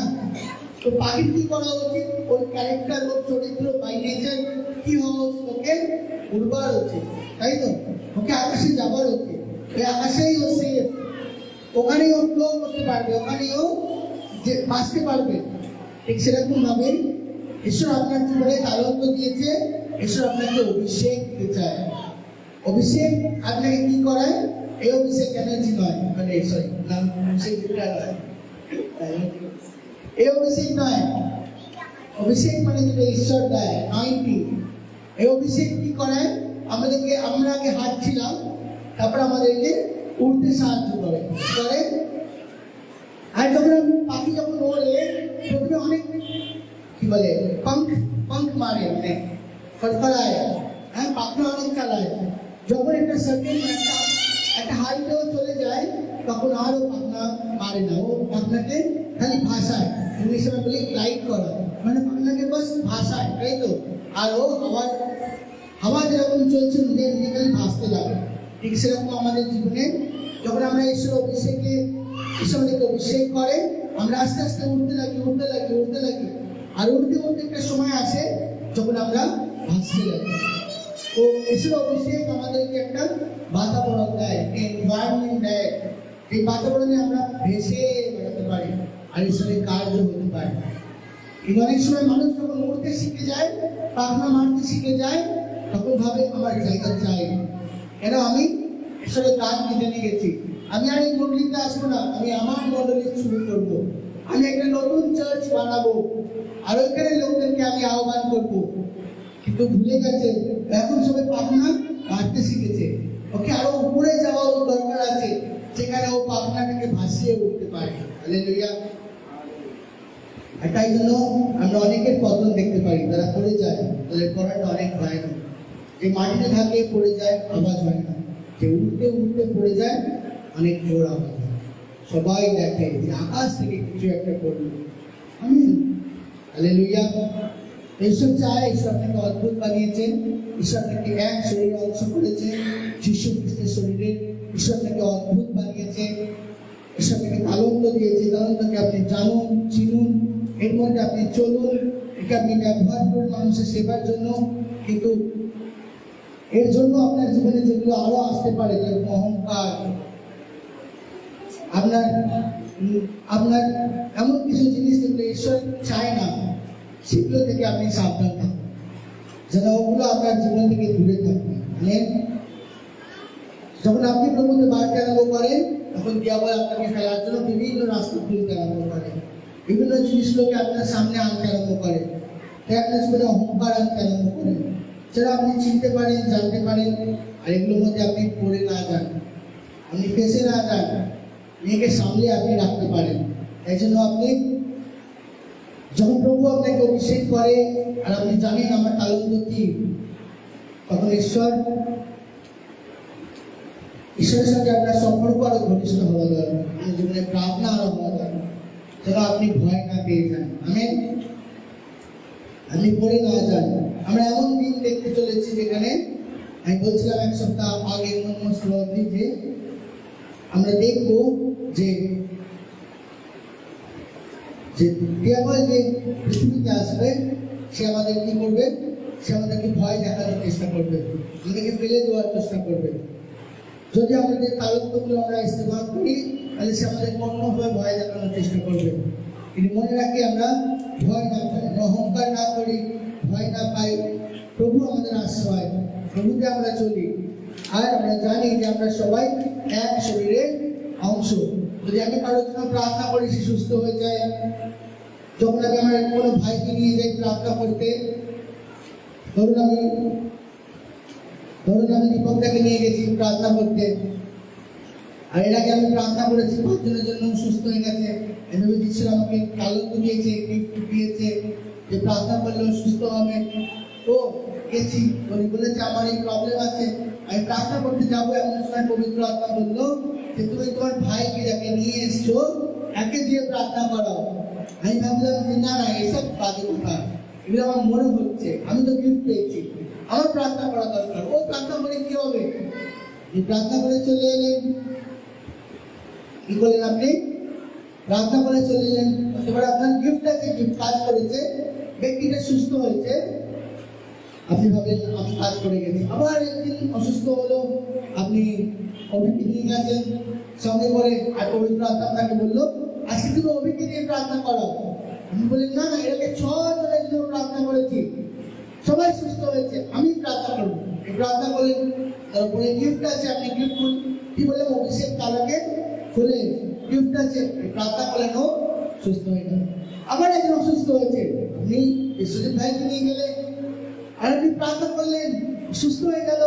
তো পাখির কি করা উচিত? ওর ক্যারেক্টার, ওর চরিত্র বাই নেচার কি হওয়া উচিত? ওকে উড়বার উচিত, তাই তো? ওকে আকাশে যাবার উচিত, ওই আকাশেই ও সেফ, ওখানেই ও ফ্লো করতে পারবে, ওখানেই ও যে বাঁচতে পারবে। ঠিক সেরকম ভাবে ঈশ্বর আপনার জীবনে তালন্ত দিয়েছে, ঈশ্বর আপনাকে অভিষেক দিতে চায়। অভিষেক আপনাকে কি করায়? এই অভিষেক এনার্জি নয়, মানে সরি নাম অভিষেক যেটা নয়, এই অভিষেক নয়। অভিষেক মানে যেটা ঈশ্বর দেয়, নয়টি। এই অভিষেক কি করায়? আমাদেরকে, আমরা আগে হাঁটছিলাম, তারপর আমাদেরকে উঠতে সাহায্য করে। আর যখন পাখি যখন ওড়ে, প্রথমে অনেক কি বলে পাঙ্খ মারে, মানে ফরফরায়, হ্যাঁ, পাখনা অনেক চালায়। যখন একটা সার্টেন একটা হাইটেও চলে যায়, তখন আর ও পাখনা মারে না, ও পাখনাকে খালি ভাষায়, ইংলিশে আমরা বলি গ্লাইড করা, মানে পাখনাকে বাস ভাষায়, তাই তো? আর ও হাওয়া যেরকম চলছে নিজে নিজে খালি ভাসতে লাগে। ঠিক সেরকম আমাদের জীবনে যখন আমরা ঈশ্বর আমাদেরকে অভিষেক করে, আমরা আস্তে আস্তে উঠতে লাগি। আর উঠতে একটা সময় আসে যখন আমরা ভাসতে লাগি। তো ঈশ্বর অভিষেক আমাদেরকে একটা বাতাবরণ দেয়, এনভায়রনমেন্ট দেয়, এই বাতাবরণে আমরা ভেসে বেড়াতে পারি আর ঈশ্বরের কার্য হতে পারে। কিন্তু অনেক সময় মানুষ যখন উড়তে শিখে যায়, পাখনা মারতে শিখে যায়, তখন ভাবে আমার জায়গা চাই, কেন আমি ঈশ্বরের কাজ জেনে গেছি, আমি আর এই মন্ডলীতে আসবো না, আমি আমার মন্ডলী শুরু করবো, আমি একটা নতুন চার্চ বানাবো, আর ওইখানে লোকদেরকে আমি আহ্বান করবো। কিন্তু ভুলে গেছে, এখন সবাই পাখনা কাটতে শিখেছে, ওকে আরো উপরে যাওয়া দরকার আছে, যেখানে ও পাখনাটাকে ভাসিয়ে উঠতে পারে। হালেলুয়া। আর তাই জন্য আমরা অনেকের পতন দেখতে পারি, তারা পড়ে যায়, তাদের পড়াটা অনেক ভয়ানক। যে মাটিতে থাকে পড়ে যায়, আওয়াজ হয় না, যে উঠতে উঠতে পড়ে যায়, অনেক জোর আওয়াজ হয়, সবাই দেখে যে আকাশ থেকে কিছু একটা পড়লো। হালেলুয়া। ঈশ্বর চায়, ঈশ্বর আপনাকে অদ্ভুত বানিয়েছেন, ঈশ্বর আপনাকে এক শরীরের অংশ করেছে, যীশু খ্রিস্টের শরীরে। ঈশ্বর আপনাকে অদ্ভুত বানিয়েছে, ঈশ্বর আপনাকে তালন্ত দিয়েছে, তালন্তকে আপনি জানুন, চিনুন, এর মধ্যে আপনি চলুন, একে আপনি ব্যবহার করুন মানুষের সেবার জন্য। কিন্তু এর জন্য আপনার জীবনে যেগুলো আরো আসতে পারে, যেরকম অহংকার, আপনার এমন কিছু জিনিস যেগুলো ঈশ্বর চায় না, সেগুলো থেকে আপনি সাবধান থাকুন, যেন ওগুলো আপনার জীবন থেকে দূরে থাকে। যখন আপনি প্রভুকে বাড়তে আরম্ভ করেন, তখন দিয়াবল আপনাকে ফেলার জন্য বিভিন্ন রাস্তা খুলতে আরম্ভ করে, বিভিন্ন জিনিসগুলোকে আপনার সামনে আনতে আরম্ভ করে, তাই আপনার জীবনে অহংকার আনতে আরম্ভ করেন, যেটা আপনি চিনতে পারেন, জানতে পারেন, আর এগুলোর মধ্যে আপনি পড়ে না যান, আপনি ফেসে না যান, নিজেকে সামলে আপনি রাখতে পারেন। এই জন্য আপনি যখন প্রভু আপনাকে অভিষেক করে আর আপনি জানেন আমার তালন্ত কি, তখন ঈশ্বরের সঙ্গে আপনার সম্পর্ক আরো ঘনিষ্ঠ হওয়া দরকার, আপনার জীবনে প্রার্থনা আরো হওয়া দরকার, যেন আপনি ভয় না পেয়ে যান। আপনি পড়ে না যান। আমরা এমন দিন দেখতে চলেছি যেখানে আমি বলছিলাম এক সপ্তাহ আগে যে আমরা দেখব যে দিয়াবল যে পৃথিবীতে আসবে, সে আমাদের কি করবে? সে আমাদেরকে ভয় দেখানোর চেষ্টা করবে, আমাদেরকে ফেলে দেওয়ার চেষ্টা করবে। যদি আমাদের তালন্তগুলো আমরা ইস্তেমাল করি, তাহলে সে আমাদেরকে অন্যভাবে ভয় দেখানোর চেষ্টা করবে। কিন্তু মনে রাখি, আমরা ভয় না পাই, অহংকার না করি, ভয় না পাই, প্রভু আমাদের আশ্রয়, প্রভুতে আমরা চলি। আর আমরা জানি যে আমরা সবাই এক শরীরের অংশ। যদি আমি কারোর জন্য প্রার্থনা করি, সে সুস্থ হয়ে যায়। যখন আমি আমার কোনো ভাইকে নিয়ে যাই প্রার্থনা করতে, ধরুন আমি দীপকটাকে নিয়ে গেছি প্রার্থনা করতে, আর এর আগে আমি প্রার্থনা করেছি 5 জনের জন্য সুস্থ হয়ে গেছে। এভাবে ঈশ্বর আমাকে কালক দিয়েছে, গিফট দিয়েছে যে প্রার্থনা করলে সুস্থ হবে। তো গেছি, উনি বলেছে আমার এই প্রবলেম আছে, আমি প্রার্থনা করতে যাবো। এমন সময় পবিত্র আত্মা বললো যে তুমি তোমার ভাইকে যাকে নিয়ে এসছো একে দিয়ে প্রার্থনা করো। আমি ভাবলাম যে না না, এসব বাজে কথা, এগুলো আমার মনে হচ্ছে, আমি তো গিফট পেয়েছি, আমার প্রার্থনা করা দরকার। ও প্রার্থনা করে কি হবে? প্রার্থনা করে চলে এলেন। কি বলেন আপনি? প্রার্থনা করে চলে এলেন। এবার আপনার গিফট আছে, গিফট কাজ করেছে, ব্যক্তিটা সুস্থ হয়েছে, আপনি ভাবেন আমি কাজ করে গেছি। আবার একদিন অসুস্থ হলো, আপনি অভিজ্ঞ নিয়ে গেছেন সঙ্গে করে, আর পবিত্র আত্মা আপনাকে বললো আজকে তুমি অভিজ্ঞ নিয়ে প্রার্থনা করো। আমি বলি না না, এটাকে 6 জনের জন্য প্রার্থনা করেছি, সবাই সুস্থ হয়েছে, আমি প্রার্থনা করবো। প্রার্থনা করলেন, তারপরে গিফট আছে, আপনি গিফট করুন। কি বললাম? অভিষেক তালাকে খুলে গিফট আছে, প্রার্থনা করলেন, ও সুস্থ হয়ে গেল। আবার একজন অসুস্থ হয়েছে, আপনি সুজিত ভাইকে নিয়ে গেলে আর আপনি প্রার্থনা করলেন, সুস্থ হয়ে গেল।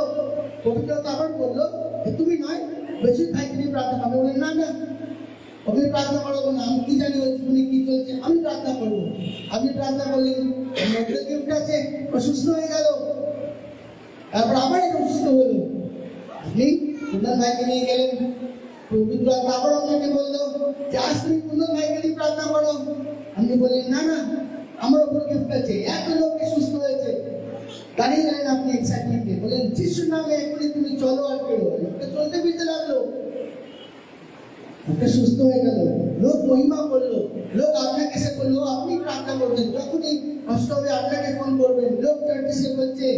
পবিত্রতা আবার বললো তুমি নয়, সুজিত ভাইকে নিয়ে প্রার্থনা করবে। বললেন না না, ওকে প্রার্থনা করবো না, আমি কি জানি ওর জীবনে কি চলছে, আমি প্রার্থনা করবো। আপনি প্রার্থনা করলেন, গিফট আছে, অসুস্থ হয়ে গেল। তারপর আবার একটু অসুস্থ হলো, আপনি কুন্দন ভাইকে নিয়ে গেলেন। পবিত্র আত্মা আবার আপনাকে বললো যে আজ তুমি কুন্দন ভাইকে নিয়ে প্রার্থনা করো। আপনি বললেন না না, আমার উপর গিফট আছে, এত লোককে সুস্থ হয়েছে। দাঁড়িয়ে গেলেন আপনি এক্সাইটমেন্টে, বললেন যিশুর নামে এখনই তুমি চলো আর ফেরো। চলতে ফিরতে লাগলো, ওকে সুস্থ হয়ে গেল। লোক মহিমা করলো, লোক আপনাকে এসে বললো আপনি প্রার্থনা করবেন, যখনই কষ্ট হবে আপনাকে ফোন করবেন। লোক চার্চে এসে বলছে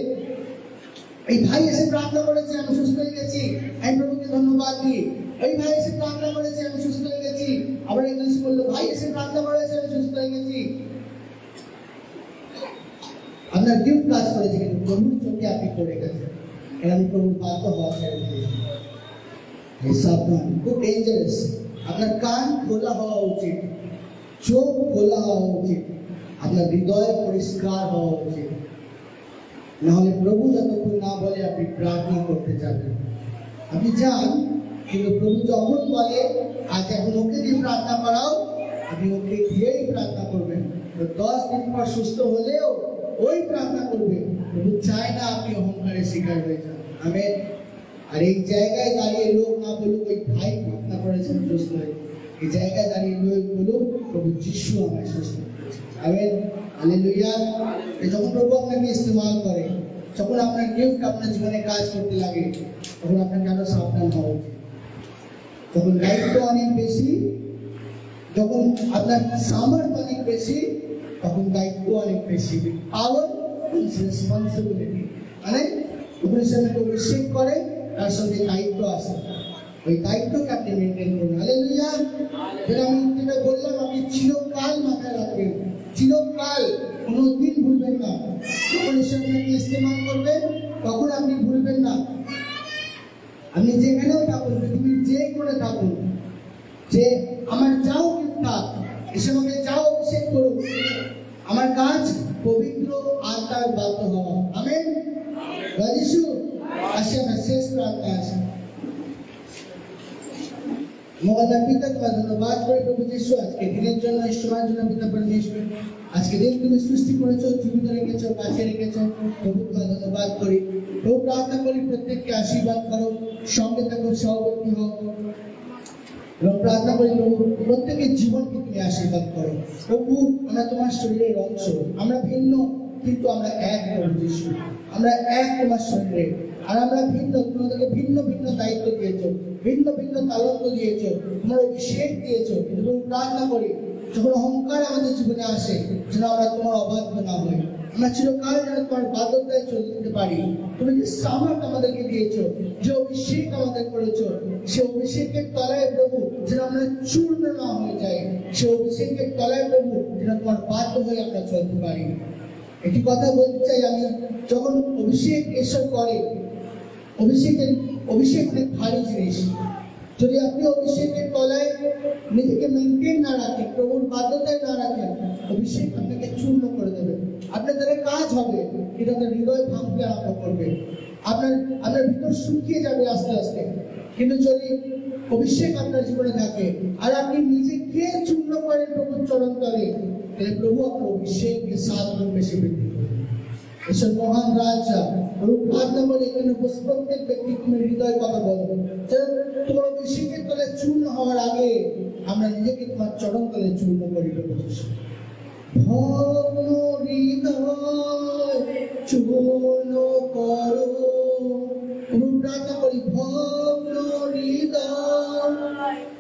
এই ভাই এসে প্রার্থনা করেছে, আমি সুস্থ হয়ে গেছি, আমি প্রভুকে ধন্যবাদ দিই। এই ভাই এসে প্রার্থনা করেছে, আমি সুস্থ হয়ে গেছি। আবার একজন এসে বললো ভাই এসে প্রার্থনা করেছে, আমি সুস্থ হয়ে গেছি। আপনার গিফট কাজ করেছে, কিন্তু প্রভুর চোখে আপনি করে গেছেন। এরকম প্রভুর বাধ্য হওয়া ছেড়ে দিয়েছে। এই সাবধান, খুব ডেঞ্জারাস। আপনার কান খোলা হওয়া উচিত, চোখ খোলা হওয়া উচিত, আপনার হৃদয় পরিষ্কার হওয়া উচিত। নাহলে প্রভু যতক্ষণ না বলে আপনি প্রার্থনা করতে যাবেন, আপনি যান, কিন্তু প্রভু যখন বলে আজ এখন ওকে দিয়ে প্রার্থনা করাও, আপনি ওকে দিয়েই প্রার্থনা করবেন। 10 দিন পর সুস্থ হলেও ওই প্রার্থনা করবেন। প্রভু চায় না আপনি অহংকারের শিকার হয়ে যান। আমেন। আর এই জায়গায় দাঁড়িয়ে লোক না বলুক ওই ভাই প্রার্থনা করেছেন সুস্থ হয়ে, এই জায়গায় দাঁড়িয়ে লোক বলুক প্রভু যিশু আমায় সুস্থ করেছে। Amen, hallelujah. যখন প্রভু আপনাকে ইস্তেমাল করে, যখন আপনার গিফট আপনার জীবনে কাজ করতে লাগে, তখন আপনাকে আরো সাবধান হওয়া উচিত। যখন দায়িত্ব অনেক বেশি, যখন আপনার সামর্থ্য অনেক বেশি, তখন দায়িত্ব অনেক বেশি। পাওয়ার রেসপন্সিবিলিটি, মানে অভিষেক করে, তার সঙ্গে দায়িত্ব আছে। ওই দায়িত্বকে আপনি মেনটেন করুন। হালেলুয়া। যেটা আমি যেটা বললাম, আপনি চিরকাল মাথায় রাখবেন, চিরকাল, কোনোদিন ভুলবেন না। যখন ঈশ্বর আপনাকে ইস্তেমাল করবে, তখন আপনি ভুলবেন না। আপনি যেখানেও থাকুন, পৃথিবীর যে করে থাকুন, যে আমার যাও থাক, ঈশ্বর আমাকে যাও অভিষেক করুন, আমার কাজ পবিত্র আত্মার বাধ্য হওয়া। আমেন। যিশু আসে, আমার শেষ প্রার্থনা আছে। মহান পিতা, তোমার ধন্যবাদ করে প্রভু যিশু আজকে দিনের জন্য, এই সময়ের জন্য পিতা পরমেশ্বর, আজকে দিন তুমি সৃষ্টি করেছো, জীবিত রেখেছো, কাছে রেখেছো। প্রভু তোমার ধন্যবাদ করি। প্রভু প্রার্থনা করি প্রত্যেককে আশীর্বাদ করো, সঙ্গে থাকো, সহবর্তী হোক। এবং প্রার্থনা করি প্রভু প্রত্যেকের জীবনকে তুমি আশীর্বাদ করো। প্রভু আমরা তোমার শরীরের অংশ, আমরা ভিন্ন কিন্তু আমরা এক। প্রভু যিশু আমরা এক তোমার শরীরে, আর আমরা ভিন্ন, তোমাদেরকে ভিন্ন ভিন্ন দায়িত্ব দিয়েছো, ভিন্ন ভিন্ন তালন্ত দিয়েছো, তোমার অভিষেক দিয়েছো। কিন্তু তুমি প্রার্থনা করি যখন অহংকার আমাদের জীবনে আসে, যেন আমরা তোমার অবাধ্য না হই, আমরা চিরকাল যেন তোমার বাধ্যতায় চলতে পারি। তুমি যে সামর্থ্য আমাদেরকে দিয়েছো, যে অভিষেক আমাদের করেছো, সে অভিষেকের তলায় প্রভু যেন আমরা চূর্ণ না হয়ে যাই, সে অভিষেকের তলায় প্রভু যেন তোমার বাধ্য হয়ে আমরা চলতে পারি। একটি কথা বলতে চাই আমি, যখন অভিষেক এসব করে, অভিষেক অনেক ভারী জিনিস। যদি আপনি অভিষেকের তলায় নিজেকে মেনটেন না রাখেন, প্রভুর বাধ্যতায় না রাখেন, অভিষেক আপনাকে চূর্ণ করে দেবে। আপনার দ্বারা কাজ হবে, কিন্তু আপনার হৃদয় ভাঙতে আরম্ভ করবে। আপনার আপনার ভিতর শুকিয়ে যাবে আস্তে আস্তে। কিন্তু যদি অভিষেক আপনার জীবনে থাকে আর আপনি নিজেকে চূর্ণ করেন প্রভুর চরণ তলে, তাহলে প্রভু আপনার অভিষেককে 7 গুণ বেশি বৃদ্ধি করবে। ঈশ্বর মহান রাজা প্রভু প্রার্থনা করে এখানে প্রত্যেক ব্যক্তি তোমার হৃদয়ের কথা বলবো, যেন তোমার অভিষেকের তলে চূর্ণ হওয়ার আগে আমরা নিজেকে তোমার চরণ তলে চূর্ণ করি। ভগ্ন হৃদয় চূর্ণ করো, প্রার্থনা করি, ভগ্ন হৃদয়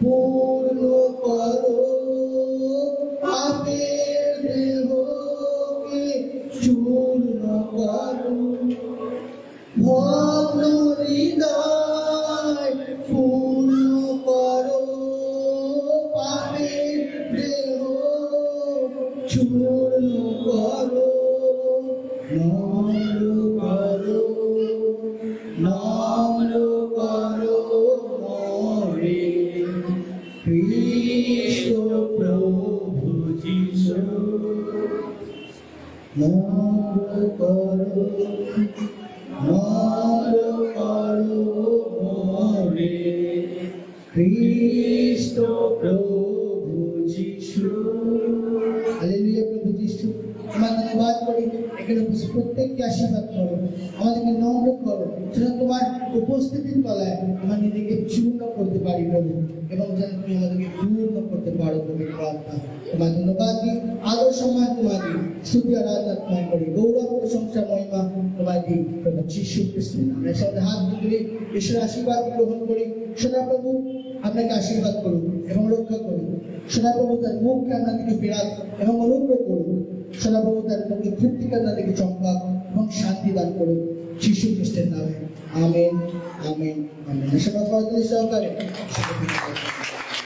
পূর্ণ করো, পাপের দেহকে চূর্ণ করো। ভগ্ন হৃদয় পূর্ণ করো, পাপের দেহ চূর্ণ করো। নম্র করো, নম্র করো মোরে কৃষ্ণ প্রভু যিশু। নম্র করো, নম্র করো মোরে কৃষ্ণ প্রভু যিশু। হালেলুয়া। প্রভু যিশু তোমার ধন্যবাদ করি, এখানে প্রত্যেককে আশীর্বাদ করো, আমাদেরকে নম্র করো, যেন তোমার উপস্থিতির তলায় আমরা নিজেকে চূর্ণ করতে পারি প্রভু, এবং যেন তুমি আমাদেরকে পূর্ণ করতে পারো পবিত্র আত্মা। তোমার ধন্যবাদ দিই, আদর সম্মান তোমার দিই, স্তুতি আরাধনা তোমায় করি, গৌরব প্রশংসা মহিমা তোমায় দিই প্রভু যিশু খ্রিস্টের নামে। একসাথে হাত তুলে ঈশ্বরের আশীর্বাদ গ্রহণ করি। সোনা প্রভু আপনাকে আশীর্বাদ করুন এবং রক্ষা করুন। সোনা প্রভু তার মুখকে আপনাদেরকে ফেরাক এবং অনুগ্রহ করুন। সোনা প্রভু তার মুখে তৃপ্তিকে আপনাদেরকে চমকাক এবং শান্তি দান করুন যিশু খ্রিস্টের নামে। Amen, amen, amen. সবাই সহকারে